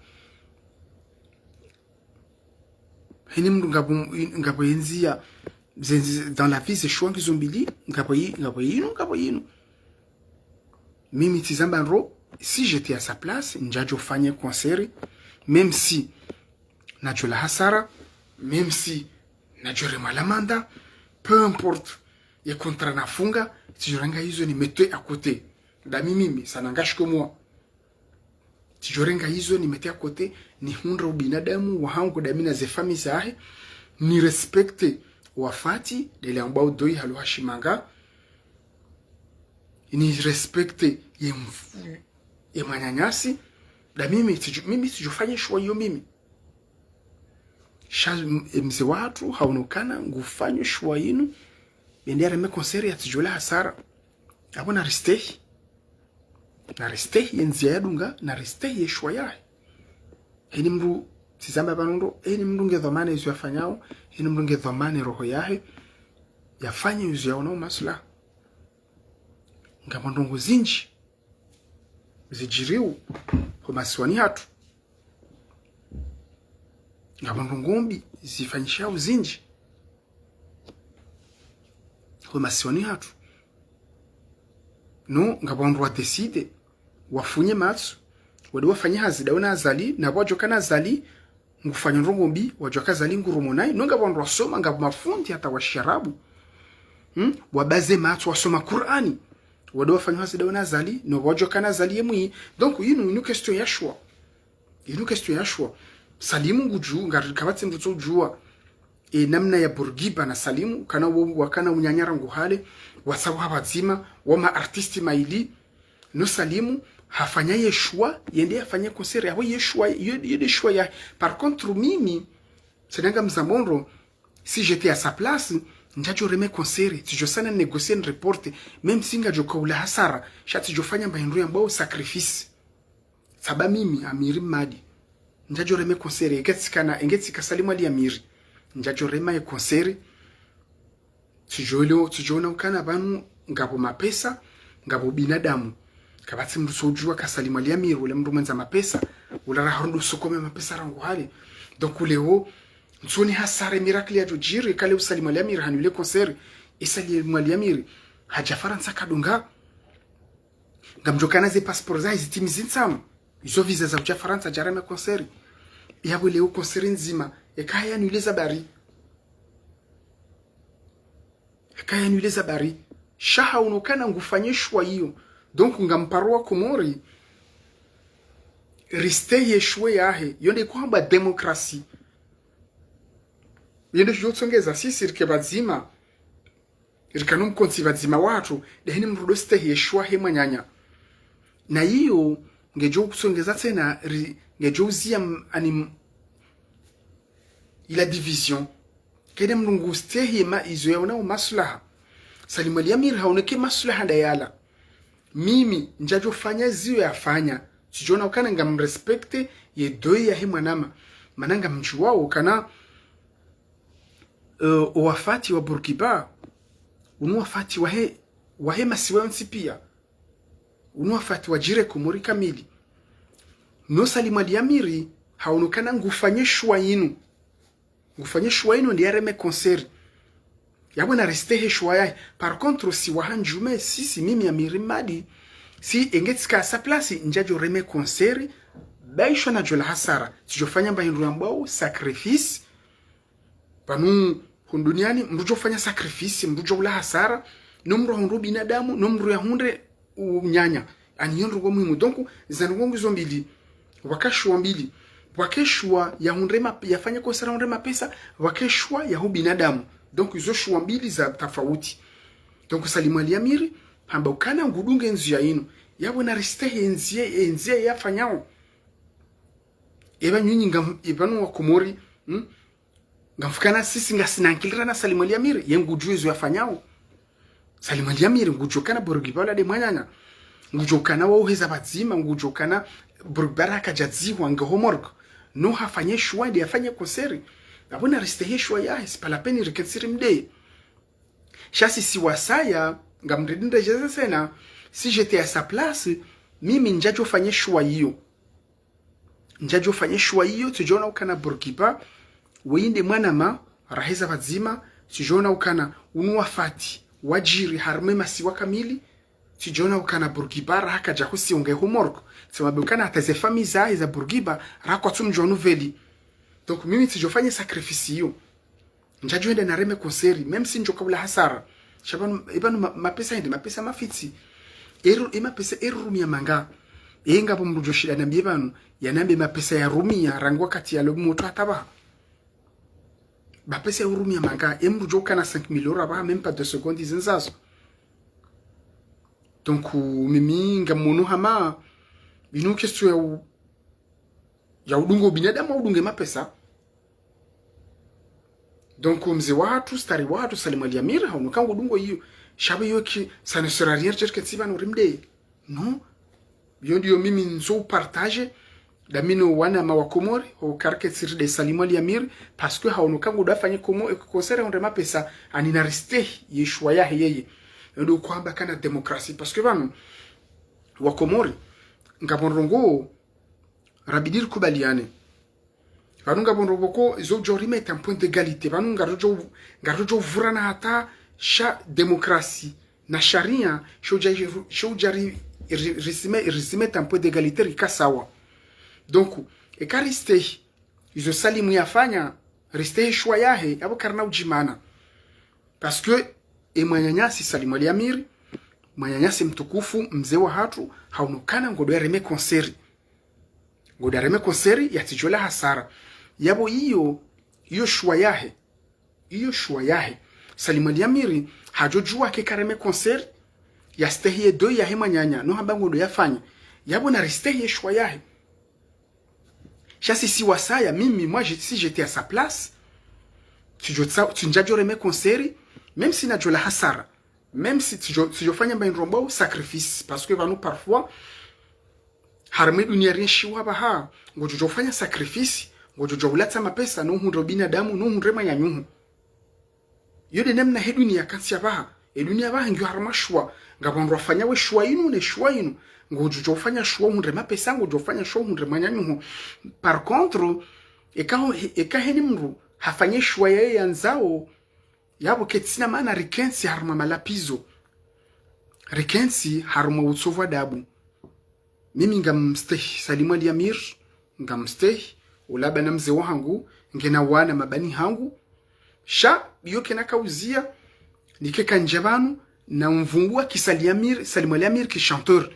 haini mtu ngabo yenzia dans la vie c'est choix qu'ils ont bili ngabo yinu mimi tizamba ro si j'étais à sa place njajo fanye concert, même si najo la hasara, même si najo remalamanda, peu importe ya kontra nafunga, tijorenga hizo ni mete à côté da mimi ça n'engage que moi. Tijorenga hizo ni mete à côté, ni hundra ubinadamu wahangu da mina ze famille zahe, ni respecte wafati dele ambao doi halu hashimanga, ni respecte ye manyanyasi da mimi sijufanye shwa hiyo mimi. Mze watu haunukana ngufanye shwa yinu bendera me konseri ya tijola hasara. Abo na ristehi yenzi ya dunga na ristehi ye shwa yae. Hini mru tizamba banundo, hini mru nge dhamane yuzu ya fanyao, hini mru nge dhamane roho yae yafanye yuzu ya onao masula. Nga mandungu zinji zijiriu humasiwani hatu. Nga mandungumbi zifanyisha uzinji humasiwani hatu. No nga bandu wa decide wafunye matsu wadi wafanye hazida una azali na wajoka na azali ngufanya ndungumbi wajoka azali ngurumonai. No nga bandu wasoma nga mafundi hata washarabu wabaze matsu wasoma Qur'ani wadi wafanye hazida una azali no wajoka na azali yemui. Donc inu question ya shwa, inu question ya shwa. Salimu nguju ngari kabati mbuto jua namna ya Bourguiba na Salimu kana wakana unyanyara nguhale wasabu habazima wama artisti maili no Salimu hafanya yeshua yende hafanya konseri yawe yeshua yede shua ya. Par contre mimi senanga mzamondro si j'étais à sa place njajo reme konseri tijo sana négocier une reporte même si ngajo kaula hasara shati jofanya mbahindu ambao sacrifice saba mimi Amiri Madi njajo reme konseri engetsika Salimu ali Amiri njajo rema ye konseri tijona ukana banu ngabo mapesa ngabo binadamu kabati mru sojua ka Salimu ali Amiri ule mru mwenza mapesa ula rahondo sokome mapesa rangu hali. Donc leo nsoni hasare miracle ya jojiri kale Salimu ali Amiri hanule konseri Salimu ali Amiri haja Faransa kadunga ngamjokana ze passport za zitimizi nsamu izo visa za ucha Faransa jarame konseri yabo leo konseri nzima ekaya nuleza bari shaha unokana ngufanyishwa hiyo. Donc ngamparwa Komori riste yeshwe yahe yonde kwamba demokrasi yende jotsongeza sisi rike bazima rikanu mkonsi bazima watu dehini mrudo ste yeshwa he manyanya na hiyo ngejo kusongeza tena ngejo uzia ila division kede mrungu stehi ma izo yaona maslaha. Salimu ali Amiri haoneke maslaha ndayala mimi njajo fanya ziyo yafanya sijona ukana nga mrespecte ye doi ya himwa nama mananga mchuwa ukana wafati wa Bourguiba unu wafati wahe masiwa nsipia unu wafati wa jire Komori kamili. No Salimu ali Amiri haonekana ngufanye shwa yinu ndi yareme konseri yabo na reste he shwa yae. Par contre si wahanjume sisi mimi Amiri Madi si engetika a sa place njajo reme konseri baisho na jola hasara tijofanya mbahindu ambao sacrifice panu hunduniani mrujo fanya sacrifice mrujo ula hasara no mru hundu binadamu no mru ya hunde unyanya aniyondo kwa muhimu. Donc zanungu zombili wakashwa mbili wakeshwa ya hundrema yafanya konsera hundrema pesa wakeshwa ya binadamu. Donc izo shwa mbili za tofauti. Donc Salimu ali Amiri hamba ukana ngudunge nzu ya inu yabo na ristehe enzie yafanyao eba nyinyi ibanu wa Komori ngamfukana sisi ngasinankilira na Salimu ali Amiri yengujuizo yafanyao. Salimu ali Amiri ngujokana Bourguiba la de mwanyanya ngujokana wa uheza bazima ngujokana Bourguiba kajadziwa ngahomorg no hafanye shwa ndi afanye konseri abona ristehe shwa ya c'est pas la peine riketsiri mde shasi si wasaya ngamredinda jeza sena si j'étais à sa place mimi njajo fanye shwa hiyo tujona ukana Bourguiba weinde mwanama raheza bazima tujona ukana unu wafati wajiri harme masiwa kamili tijona ukana Bourguiba raka jahusi unge humorko sema ukana ataze famille za Bourguiba rako tumjonu veli. Donc mimi tijofanye sacrifice hiyo njajuende na reme konseri même si njoka ula hasara shaban ibanu mapesa hindi mapesa mafiti eru pesa rumia manga yenga bomrujo shida na mbibanu yanambe mapesa ya rumia rangwa kati ya lobu moto ataba mapesa ya rumia manga emrujo kana 5000 euros ba même pas 2 secondes zinzazo. Donc mimi ngamono hama binu question ya udungo binadamu udunge mapesa. Donc mzee watu stari watu Salim Ali Amir haunuka udungo hiyo shabe yoki ça ne sera rien cherche tsiba no rimde non yo ndio mimi nzo partage da mino wana mawakomori au karketsir de Salim Ali Amir parce que haunuka ngudafanye komo concert on mapesa anina reste yeshwa ya yeye ndio kwamba kana demokrasi parce que bano wakomori ngabonrongo rabidir kubaliane vanunga bonroboko zo jorime est un point d'égalité vanunga rojo vurana hata sha demokrasi na sharia shojari risime un point d'égalité rikasawa. Donc ekariste izo salimu yafanya riste shwa yahe abo karna ujimana parce que emwanyanyasi Salim Ali Amir mwanyanyasi mtukufu mzee wa hatu haunukana ngodo reme konseri ngodo reme konseri yatijola hasara yabo hiyo shwa yahe Salim Ali Amir hajojua ke kareme konseri ya stehie do yahe mwanyanya no hamba ngodo yafanya yabo na riste shwa yahe. Chasi si wasaya mimi moi si j'étais à sa place tu njajo reme konseri même si najola hasara même si tu fanya mba nrombo sacrifice parce que vanu parfois harme dunia rinshiwa baha ngojo fanya sacrifice ngojo ulata mapesa no hundro binadamu no hundrema ya nyuhu yode nemna he dunia kansi baha dunia baha ngyo harmashwa ngabonro fanya we shwa inu ne shwa inu ngojo fanya shwa hundrema pesa ngojo fanya shwa hundrema ya nyuhu. Par contre eka mru hafanye shwa yeye yanzao yabo ketsina maana rikensi haruma malapizo rikensi haruma utsova dabu. Mimi ngamsteh Salim Ali Amir ngamsteh ulaba na mzee wangu ngena wana mabani hangu sha yoke nakauzia nikeka njabanu na mvungua Salim Ali Amir ki chanteur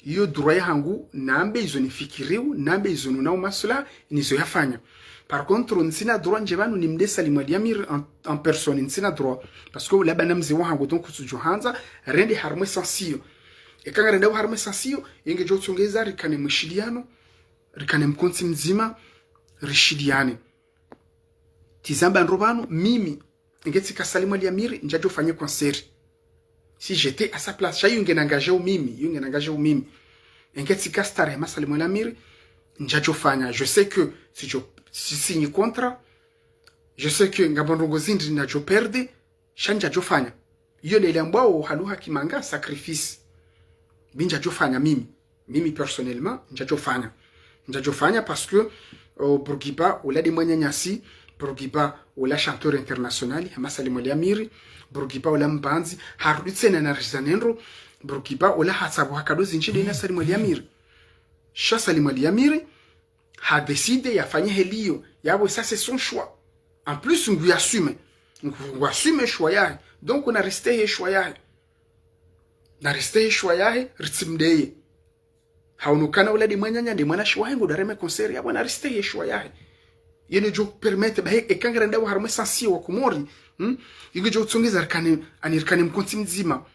iyo droit hangu nambe izo nifikiriu nambe izo nunao masula nizo yafanya. Par contre nsina droit njebanu nimde Salim Ali Amir en personne nsina droit parce que là mzee wangu donc kutujohanza rende harmo sensio ekanga rende harmo sensio yenge jotsongeza rikane mshiliano rikane mkonti mzima rishidiane tizamba nrobanu mimi ngetika Salim Ali Amir njajo fanye concert si j'étais à sa place chayo ngenangaje mimi ngetika stare ma Salim Ali Amir njajo fanya. Je sais que si je signe contrat je sais que ngabonrongo zindi na jo perde shanja jo fanya iyo ile ambao haluha kimanga sacrifice binja jo fanya mimi personnellement njajo fanya parce que Bourguiba ola de mwanyanyasi Bourguiba ola chanteur international ama Salim Ali Amir Bourguiba ola mbanzi haruditsena na rizanenro Bourguiba ola hasabu hakadozi nchide na Salim Ali Amir sha Salim Ali Amir ha décidé ya fanye helio yabo ça c'est son choix. En plus on assume choix yahe donc on a resté choix yahe ritsimdeye haunukana ula di mwanyanya di mwana shwa hengo dareme konseri yabo na resté choix yahe yene jo permettre ba ekanga renda wa harmo sensi wa kumori yige jo tsongeza anirkane mkonti mzima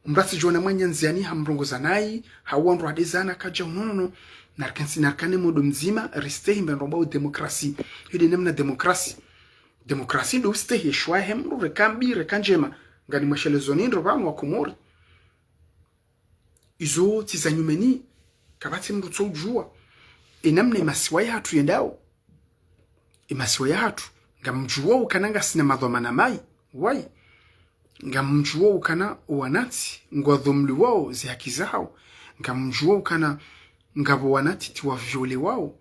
mrasi jona mwanyanziani hamrongoza nayi hawandro adezana kaja no narkane modo mzima reste himba nromba demokrasi hidi nemna demokrasi ndo uste shwa hemru rekambi rekanjema ngani mwashelezo ndro banu wa Komori izo tizanyumeni kabati mrutso ujua enamne masiwaya hatu yendao masiwaya hatu ngamjua ukananga sina madhomana mai wai ngamjua ukana uwanati ngwadhumli wao zi haki zao ngamjua ukana ngabo wanati tiwa viole wao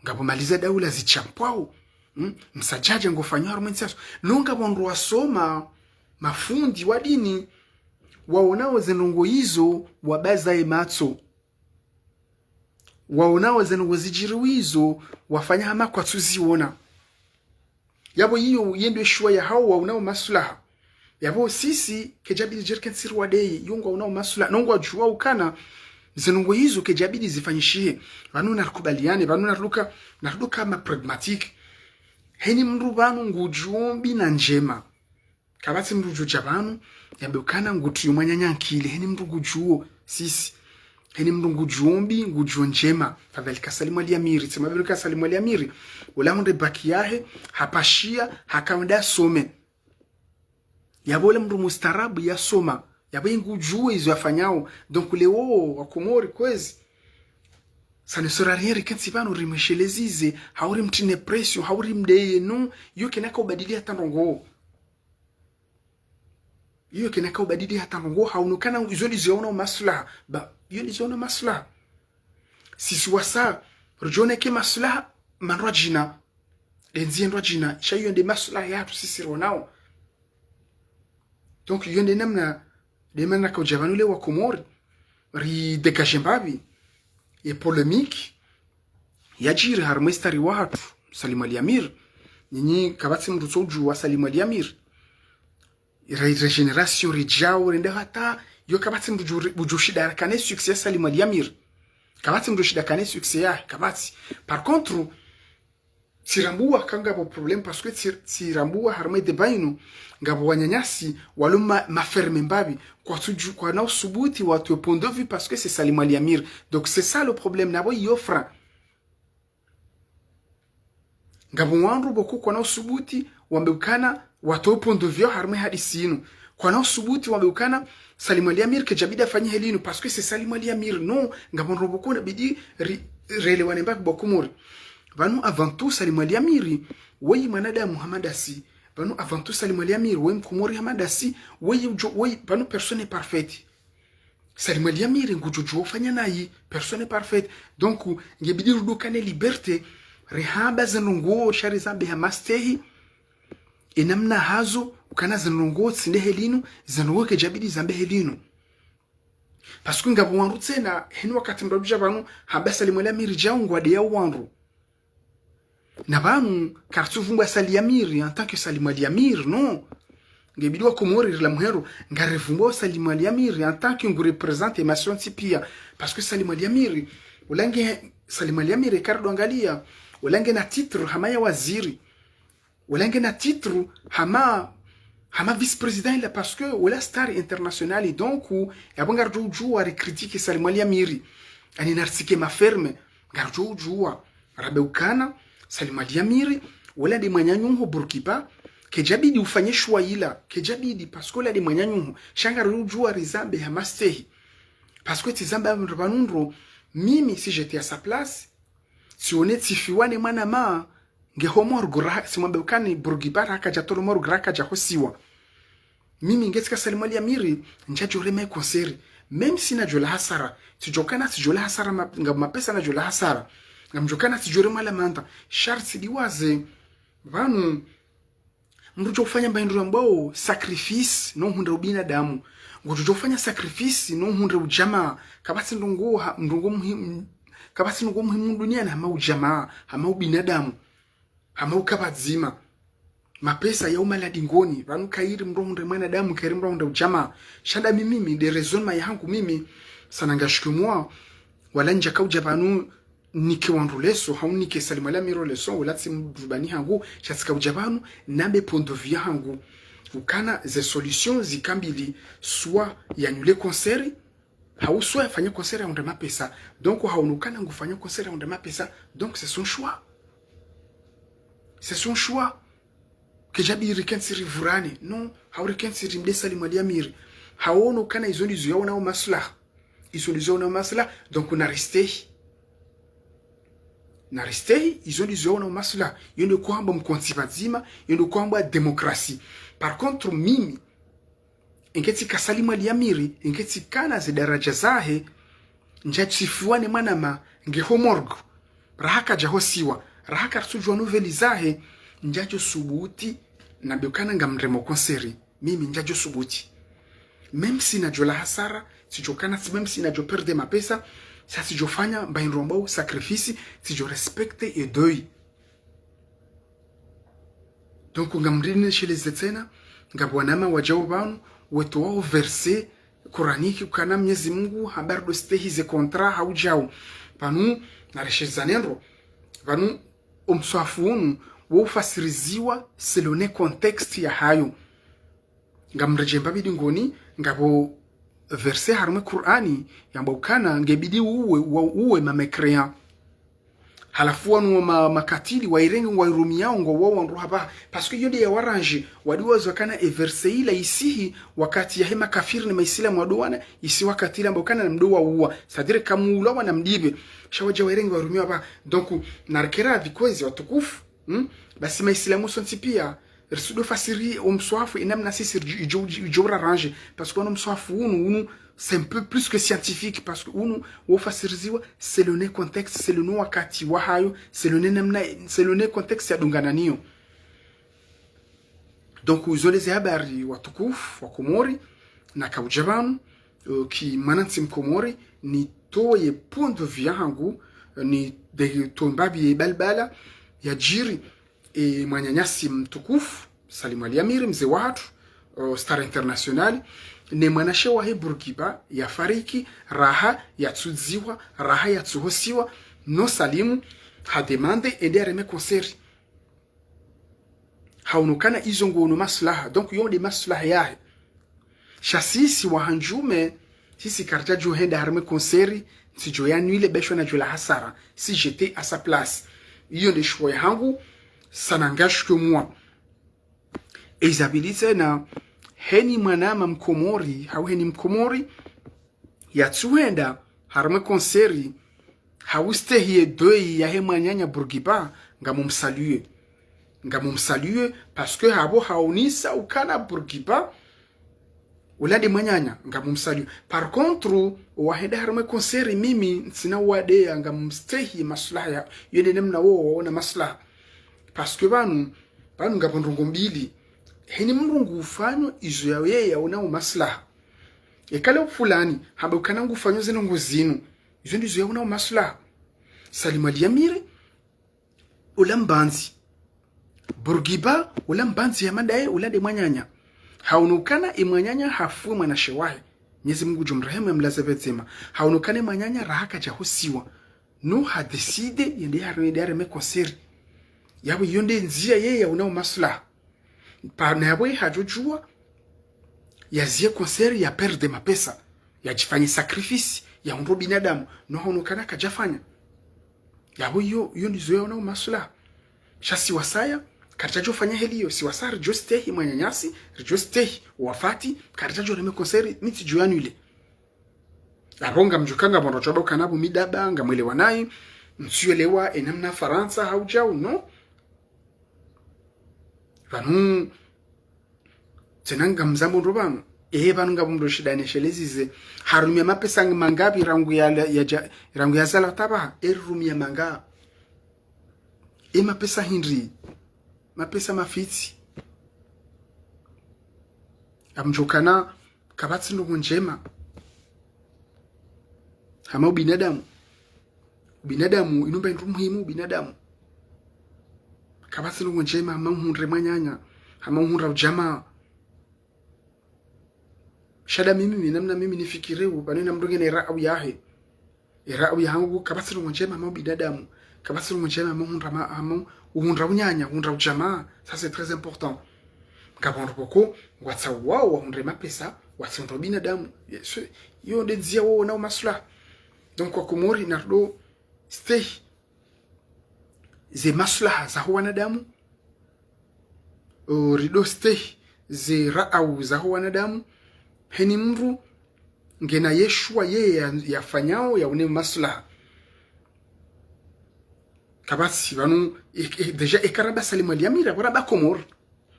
ngabo maliza daula zichampwao msajaja ngofanywa rumwensaso nonga bonro wasoma mafundi wa dini waonao zenongo hizo wabaza ematso, waonao zenongo zijiru hizo wafanya hama kwa tuziona yabo hiyo yendo shua ya hao waonao maslaha yabo sisi kejabili jerken sirwa dei yongo waonao maslaha nongo ajua ukana zenongo hizo kejabili zifanyishie vanu nakubaliane vanu naruka ma pragmatique heni mndu vanu ngujumbi na njema kabati mndu juja vanu yabekana ngutu yumanyanya nkile heni mndu gujuo sisi heni mndu ngujumbi ngujuo njema fadhalika salimu aliyamiri tsema bilika salimu aliyamiri ula hunde baki yahe hapashia hakamda some yabole mndu mustarabu ya soma yabe ngujuo izo afanyao donc leo wakomori kwezi ça ne sera rien rikensi vanu rimeshelezize hauri mtine pression hauri mdeye no yoke naka ubadili hata ndongo yoke naka ubadili hata ndongo haunukana izoli ziona maslaha ba yoni ziona maslaha sisi wasa rujone ke maslaha manrajina lenzi ndrajina shayo nde maslaha yatu sisi ronao donc yonde namna de manna ko javanule wa komori ri dégager mbabi et polémique yajiri harmestari watu Salim Aliamir nyinyi kabati mrutoju wa Salim Aliamir regeneration rijao rende hata yo kabati mrujushida kane succès Salim Aliamir kabati mrujushida kane succès ya kabati par contre tirambua kanga po problème parce que tirambua harme de bainu ngabo wanyanyasi waluma maferme mbabi kwa tuju kwa na usubuti watu point de vue parce que c'est Salim Aliamir donc c'est ça le problème nabo yofra ngabo wandu boku kwa na usubuti wambekana watu point de vue harme hadisinu kwa na usubuti wambekana Salim Aliamir ke jabida fanye helinu parce que c'est Salim Aliamir non ngabo roboko na bidi relewane mbaki bokumuri vanu avant tout Salim Aliamiri wei manada Muhammad Asi vanu avant tout Salim Aliamiri wei mkomori Muhammad Asi wei vanu personne parfaite Salim Aliamiri ngujojo fanya nayi personne parfaite donc ngebidi rudukane liberté rehaba zanongo shari zambe hamastehi enamna hazo ukana zanongo tsinde helinu zanongo ke jabidi zambe helinu parce que ngabo wandu tsena henu wakati mrabija vanu haba Salim Aliamiri jaungwa de ya wandu na banu kartuvumba Saliamiri en tant que Salim Aliamir non ngebidwa komori la muhero ngarevumba Salim Aliamir en tant que représente nation tipia parce que Salim Aliamir ulange Salim Aliamir Ricardo angalia ulange na titre hama ya waziri ulange na titre hama vice-président là parce que wala star international donc yabanga rujua re critique Salim Aliamir ani narsike maferme ngarujua rabeukana Salim Aliamiri wala de manyanyunho Burkiba kejabidi ufanye shwa ila kejabidi parce que la de manyanyunho shanga rujua rizambe hamastehi parce que tizambe abanundro mimi si j'étais à sa place si on est sifiwane mwana ma ngehomo rugura simambe ukani Burkiba raka jatoro mo rugura jahosiwa mimi ngetika Salim Aliamiri njajore me konseri même si na jola hasara tijokana tijola hasara mapesa na jola hasara ngamjokana tijore mala manta sharti liwaze vanu mrujo ufanya mbaindu ambao sacrifice no hundre binadamu ngojo ufanya sacrifice no hundre ujamaa kabati ndongo muhimu kabati ndongo muhimu duniani hama ujamaa hama ubinadamu hama ukabazima mapesa ya umala dingoni vanu kairi mrohundre mwanadamu kairi mrohundre ujamaa shada mimi de raisonnement yangu mimi sanangashkumwa wala njaka ujabanu nike wanduleso haunike Salim Aliamiri leso wala tsimdubani hangu chatsika ujabanu nambe point de vue hangu ukana ze solutions zikambili soit yanule concert hau soit fanya concert ya ndema pesa donc haunukana ngufanya concert ya ndema pesa donc c'est son choix que jabi rikensi rivurani non hau rikensi rimde Salim Aliamiri haono kana izolizo yaona maslaha donc on a resté na restei izoliziona masula yende kwamba mkonsipatzima yende kwamba demokrasi par contre mimi ingeti Salim Aliamiri ingeti kana ze daraja zahe njatsifuane manama ngehomorg rahaka jahosiwa rahaka tsujwa noveli zahe njajo subuti na bekana ngamremo konseri mimi njajo subuti même si najo la hasara sijokana, même si najo perde mapesa sa sijofanya mbainrombo sacrifice sijo respecte et deuil. Donc ngamrine chez les tena ngabwanama wajao banu wetu wao verse Kuraniki kana Mwenyezi Mungu habari do stehi ze kontra haujao panu na reshezanenro panu umswafunu wo fasiriziwa selone context ya hayo ngamreje mbabidi ngoni ngabo verse harme Qur'ani yambokana ngebidi uwe mamekrea halafu wanu makatili wairengi wairumi yao ngo wao wandu haba parce que yode ya warange wadiwazo kana e verse ila isihi wakati ya hema kafiri ni maisilamu wadowana isi wakati ila mbokana na mdowa uwa sadire kamula wana mdibe shawaja wairengi wairumi haba donc narekera vikwezi watukufu basi maisilamu sonti pia risudo fasiri umswafu inamna sisi ijora range parce que umswafu unu c'est un peu plus que scientifique parce que unu wo fasiriziwa c'est le contexte, c'est le no wakati wa hayo, c'est le contexte ya dungananio. Donc uzoleze habari watukufu wa Komori na kaujabanu ki mananti mkomori ni toye point de vue yangu ni de tombabi balbala ya jiri e mwanyanyasi mtukufu Salim Ali Amiri mzee watu star international ne mwanashe wa Burkiba ya fariki raha ya tsudziwa raha ya tsuhosiwa no Salimu ha demande ende reme concert haunukana izo ngono maslaha donc yonde maslaha yahe shasisi wa hanjume sisi karja jo henda harme concert si jo ya nuile besho na jo la hasara si j'étais à sa place yonde choix hangu ça n'engage que moi et isabilite na heni mwanama mkomori hau heni mkomori ya tsuenda harme konseri hauste hiye doi ya hema nyanya Burkiba ngamumsalue parce que habo haunisa ukana Burkiba ulande mwanyanya ngamumsalue. Par contre wahenda harme konseri mimi sina wade ngamumstehi maslaha ya yende nemna wo na maslaha parce que banu ngabondongo mbili heni mrungu ufanywa izo ya weye ya unao maslaha ekale fulani haba ukanangu ufanywa zeno ngozinu izo ndizo ya unao maslaha. Salim Ali Amiri ulambanzi Burkiba ulambanzi ya madae ulade mwanyanya haunukana imwanyanya hafu mwanashewahi Mwenyezi Mungu jumrehemu ya mlazabezema haunukane mwanyanya rahaka jahusiwa no hadeside yende harme konseri yawe yonde nzia yeye ya unao maslaha pa nawe hajojua yazie konseri ya perde mapesa ya jifanye sacrifice ya ndo binadamu no haonekana kajafanya yawe yo ndizo yao na maslaha shasi wasaya kartajo fanya helio si wasara jostehi mwanyanyasi jostehi wafati kartajo reme konseri miti juanu ile aronga mjukanga bondo choba kanabu midaba ngamwelewa naye msielewa enamna Faransa haujao no vanu tenanga mzambo robano banu ngabumdo shidane shelezize harumia mapesa mangapi rangu ya zala taba rumia manga mapesa hindri mapesa mafiti amjokana kabatsi ndo njema hama binadamu inomba ndo muhimu binadamu kabatsi ndo njema hama hunre manyanya hama hunra jamaa shada mimi namna mimi nifikirie ubanena mdonge na ra'u yahe ra'u yangu kabatsi ndo njema hama binadamu kabatsi ndo njema hama hunra unyanya hunra jamaa ça c'est très important kabondo poko watsa wao hunre mapesa watsa binadamu yo ndezia wao na masla donc kwa Komori nardo stay ze maslaha za wanadamu rido stay ze ra'au za wanadamu heni mru ngena yeshua yeye yafanyao ya une maslaha kabasi banu deja ekaraba Salim Ali Amiri baraba Komor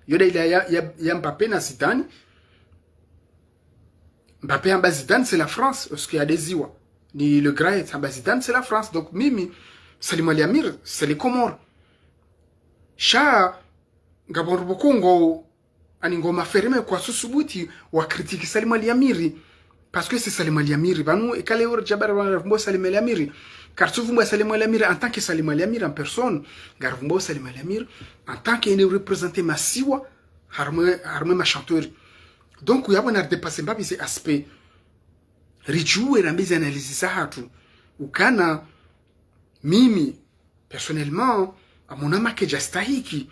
yoda ila ya Mbappé na Zidane. Mbappé en Zidane c'est la France parce qu'il y a des iwa ni le Graet en Zidane c'est la France donc mimi Salim Ali Amiri c'est les Comores sha ngabon bokongo ani ngoma ferme kwa susubuti wa critique Salim Ali Amiri parce que c'est Salim Ali Amiri banu ekale ur jabar wa Salim Ali Amiri car souvent Salim Ali Amiri en tant que Salim Ali Amiri en personne garvumbo Salim Ali Amiri en tant qu'il représenter Masiwa harme ma chanteur donc uyabo na dépasser mbabi ces aspects rijuwe rambizi analyse za hatu ukana mimi personnellement amonama ke jastahiki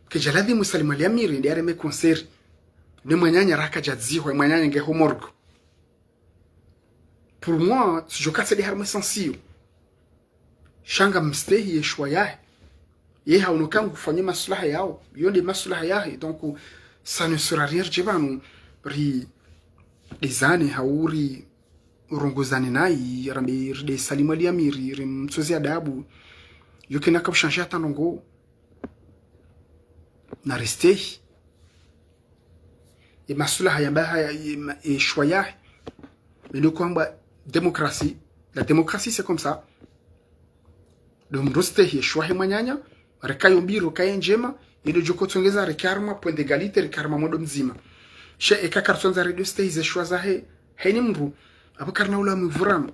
ke jaladi Salim Ali Amiri ndiye me concert ne mwanyanya raka jadziho mwanyanya nge homorgo pour moi si je casse des harmes sensibles shanga mstehi yeshwa yahe ye haunokangu kufanya maslaha yao yonde maslaha yahe donc ça ne sera rien jebanu ri izane hauri urongozane nai rambe de Salim Ali Amiri rim msozi adabu yokena ka changer tanongo na rester et maslaha yamba e shwaya mais le combat démocratie la démocratie c'est comme ça le mroste ye shwahe manyanya rekayo mbiro kaye njema ile joko tsongeza rekarma point d'égalité rekarma modo mzima she eka kartonza radio stay ze shwaza he mru abo karnaula mvurano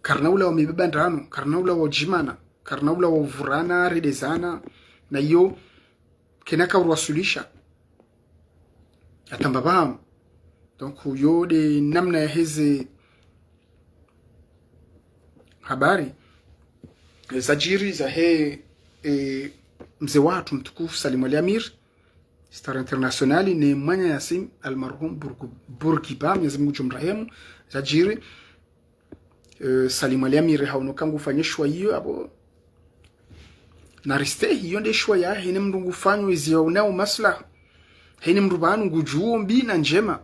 karnaula wa mibeba ndano karnaula wa jimana karnaula wa vurana redezana na yo kenaka urwasulisha atambabam donc yo de namna ya hizi habari zajiri za mzee watu mtukufu Salim Ali Amiri star internationali ni mwanya yasim almarhum Bourguiba Mwenyezi Mungu jumrehemu zajiri Salim Ali Amiri haunokangu ufanyishwa hiyo abo na riste hiyo nde shwa ya hine mrungu fanyo izia unao maslaha hine mrubanu ngujuo mbina njema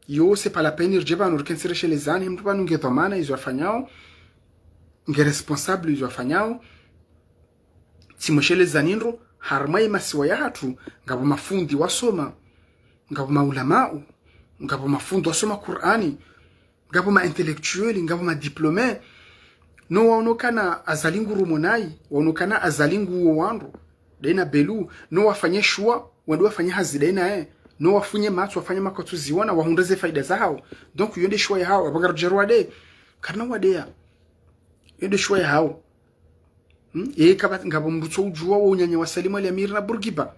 yo c'est pas la peine irjebanu rikensire shelezani mrubanu ngedhamana izo afanyao nge responsable izo afanyao simoshele zanindro harmai masiwa ya hatu ngabo mafundi wasoma ngabo maulamau ngabo mafundi wasoma Qur'ani ngabo ma intellectuel ngabo ma diplômé no waonokana azalingu rumonai waonokana azalingu wandu daina belu no wafanye shua wendo wafanye hazidaina no wafunye matsu wafanye makotu ziwana wahundeze faida zao donc yonde shua ya hao abagarujerwade karna wadea yonde shua ya hao kabat ngabo mrutso ujua wa unyanya wa Salim Ali Amiri na Bourguiba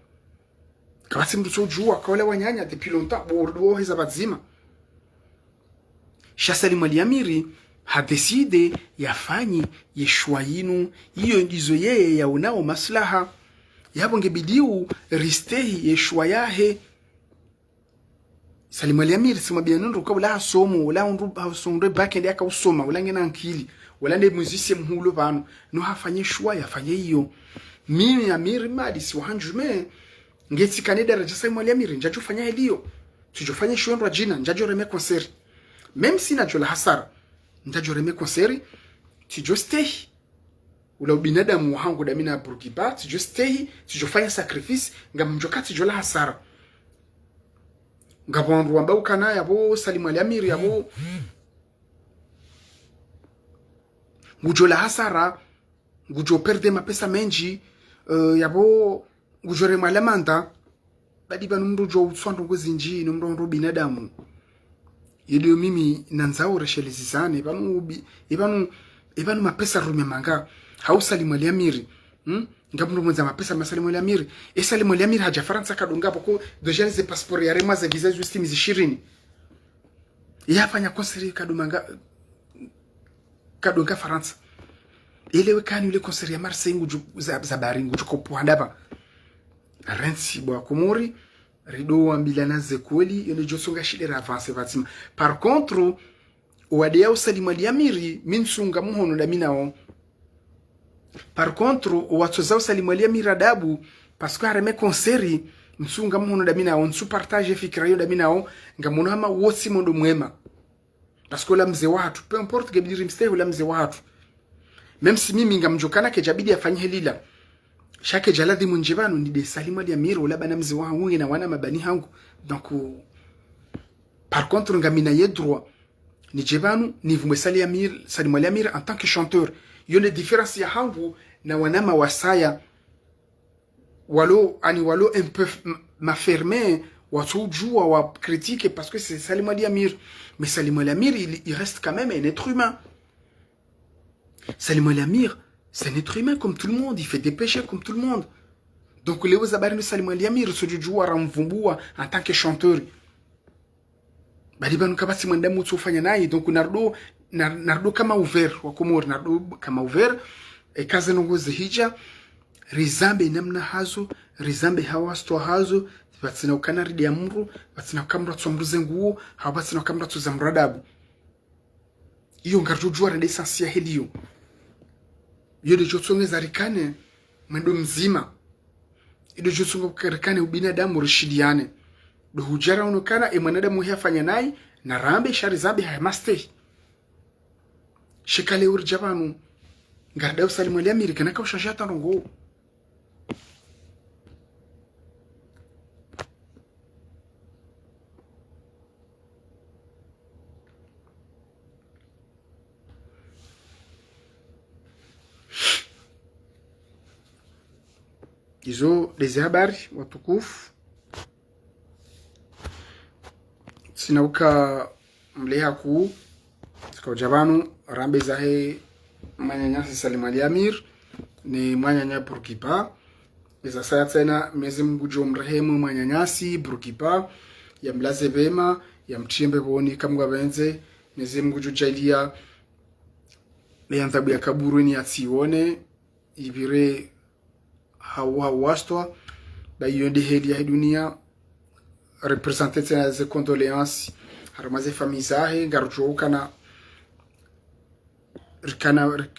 kabati mrutso ujua kawale wanyanya depuis longtemps bordo heza bazima Salim Ali Amiri ha decide yafanyi yeshwa yinu hiyo ndizo yeye ya unao maslaha yabo ngebidiu ristehi yeshwa yahe Salim Ali Amiri sima bianundu kwa wala somo wala undu sonde back end aka usoma wala ngena ankili wala ndi musicien mhulo bano no hafanye shwa yafanye hiyo mimi Amiri madi si wahanjume ngeti kaneda raja Salim Ali Amiri njajo fanya hiyo tujofanye shwa ndo jina njajo reme concert même si najola hasara njajo reme concert tujostay ula ubinadamu wangu damina Bourguiba tujostay tujofanya sacrifice ngamjokati jola hasara ngabonru ambao kana yabo Salim Ali Amiri yabo ngujola hasara ngujo perde mapesa menji yabo ngujore malamanda badi banu mrujo utswando ngozinji nomro binadamu yelio mimi nanzao reshelizizane ibanu mapesa rumya manga hau Salim Ali Amiri ngabundu mwenza mapesa Salim Ali Amiri Salim Ali Amiri haja Faransa kadonga poko deja ze passeport ya rema za visa juste mizi 20 yafanya concert kadonga Faransa elewe kani ule concert ya Marseille nguju za baringu tuko poandaba rensi bwa komori rido ambilana zekweli yone josonga shidera avance vatima par contre wadea Salim Ali Amiri minsunga muhono da minao par contre watsoza Salim Ali Amiri adabu parce que areme concert msunga muhono da minao nsu partage fikra yo da minao ngamono hama wosi mondo mwema parce que la mzee watu peu importe gebiri mstari la mzee watu même si mimi ngamjokana ke jabidi afanye helila shake jaladi munjibanu ni de Salim Ali Amiri wala bana mzee wangu na wana mabani hangu donc par contre ngamina ye droit ni jibanu ni vumwe Salim Ali Amiri en tant que chanteur yone différence ya hangu na wanama wasaya walo un peu m'affirmer watu jua wa critique parce que c'est Salim Ali Amir, mais Salim Ali Amir il reste quand même un être humain. Salim Ali Amir c'est un être humain comme tout le monde, il fait des péchés comme tout le monde. Donc leo zabari Salim Ali Amir sojujua ramvumbua en tant que chanteur bali banu kabasi mwandamu tsofanya naye. Donc nardo kama ouvert wa Komoro, nardo kama ouvert e kaza nongoze hija rizambe namna hazo, rizambe hawasto hazo batsina ukanari dia muru, batsina ukamra tsomruze nguo, habatsina ukamra tuzamradabu. Iyo ngarjujua redesansia helio yode jotsonge zarikane mwendo mzima ido jotsonge karikane ubinadamu rishidiane do hujara unokana mwanadamu hafanya naye na rambe shari zambe hamaste shikale urjabanu ngarda Salim Ali Amir kana ka ushashata rongo. Izo lezi habari watukufu sinauka mleha kuu kwa jabanu rambe zahe manyanyasi Salim Ali Amir ni manyanya Burkiba. Iza saya tena Mwenyezi Mungu jo mrehemu manyanyasi Burkiba ya mlaze bema ya mtiembe boni kamwa benze. Mwenyezi Mungu jo jailia meanzabu ya kaburu ni atione ibire hawastwa ba yonde heli ya dunia representer tena ze condoléances haramaze famizahe ngarujo kana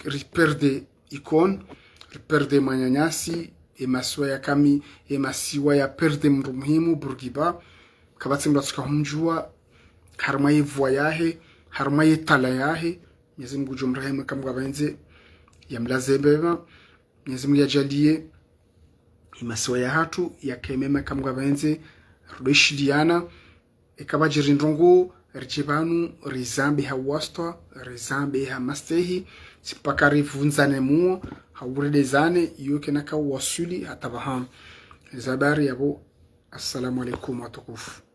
riperde icon riperde manyanyasi emaswa ya kami emasiwa ya perde mru muhimu Burkiba kabatsi mbatsuka humjua harmaye voyahe harmaye tala yahe. Mwenyezi Mungu jumrehemu kamwa benze yamlaze bema. Mwenyezi Mungu yajalie imaswa ya hatu yakemema kamwa benze rudishidiana ekabajiri ndongo rjibanu rizambe hawasta rizambe hamastehi sipakari vunzane muo hawuredezane yoke naka wasuli hatabaham zabari yabo. Assalamu alaikum watukufu.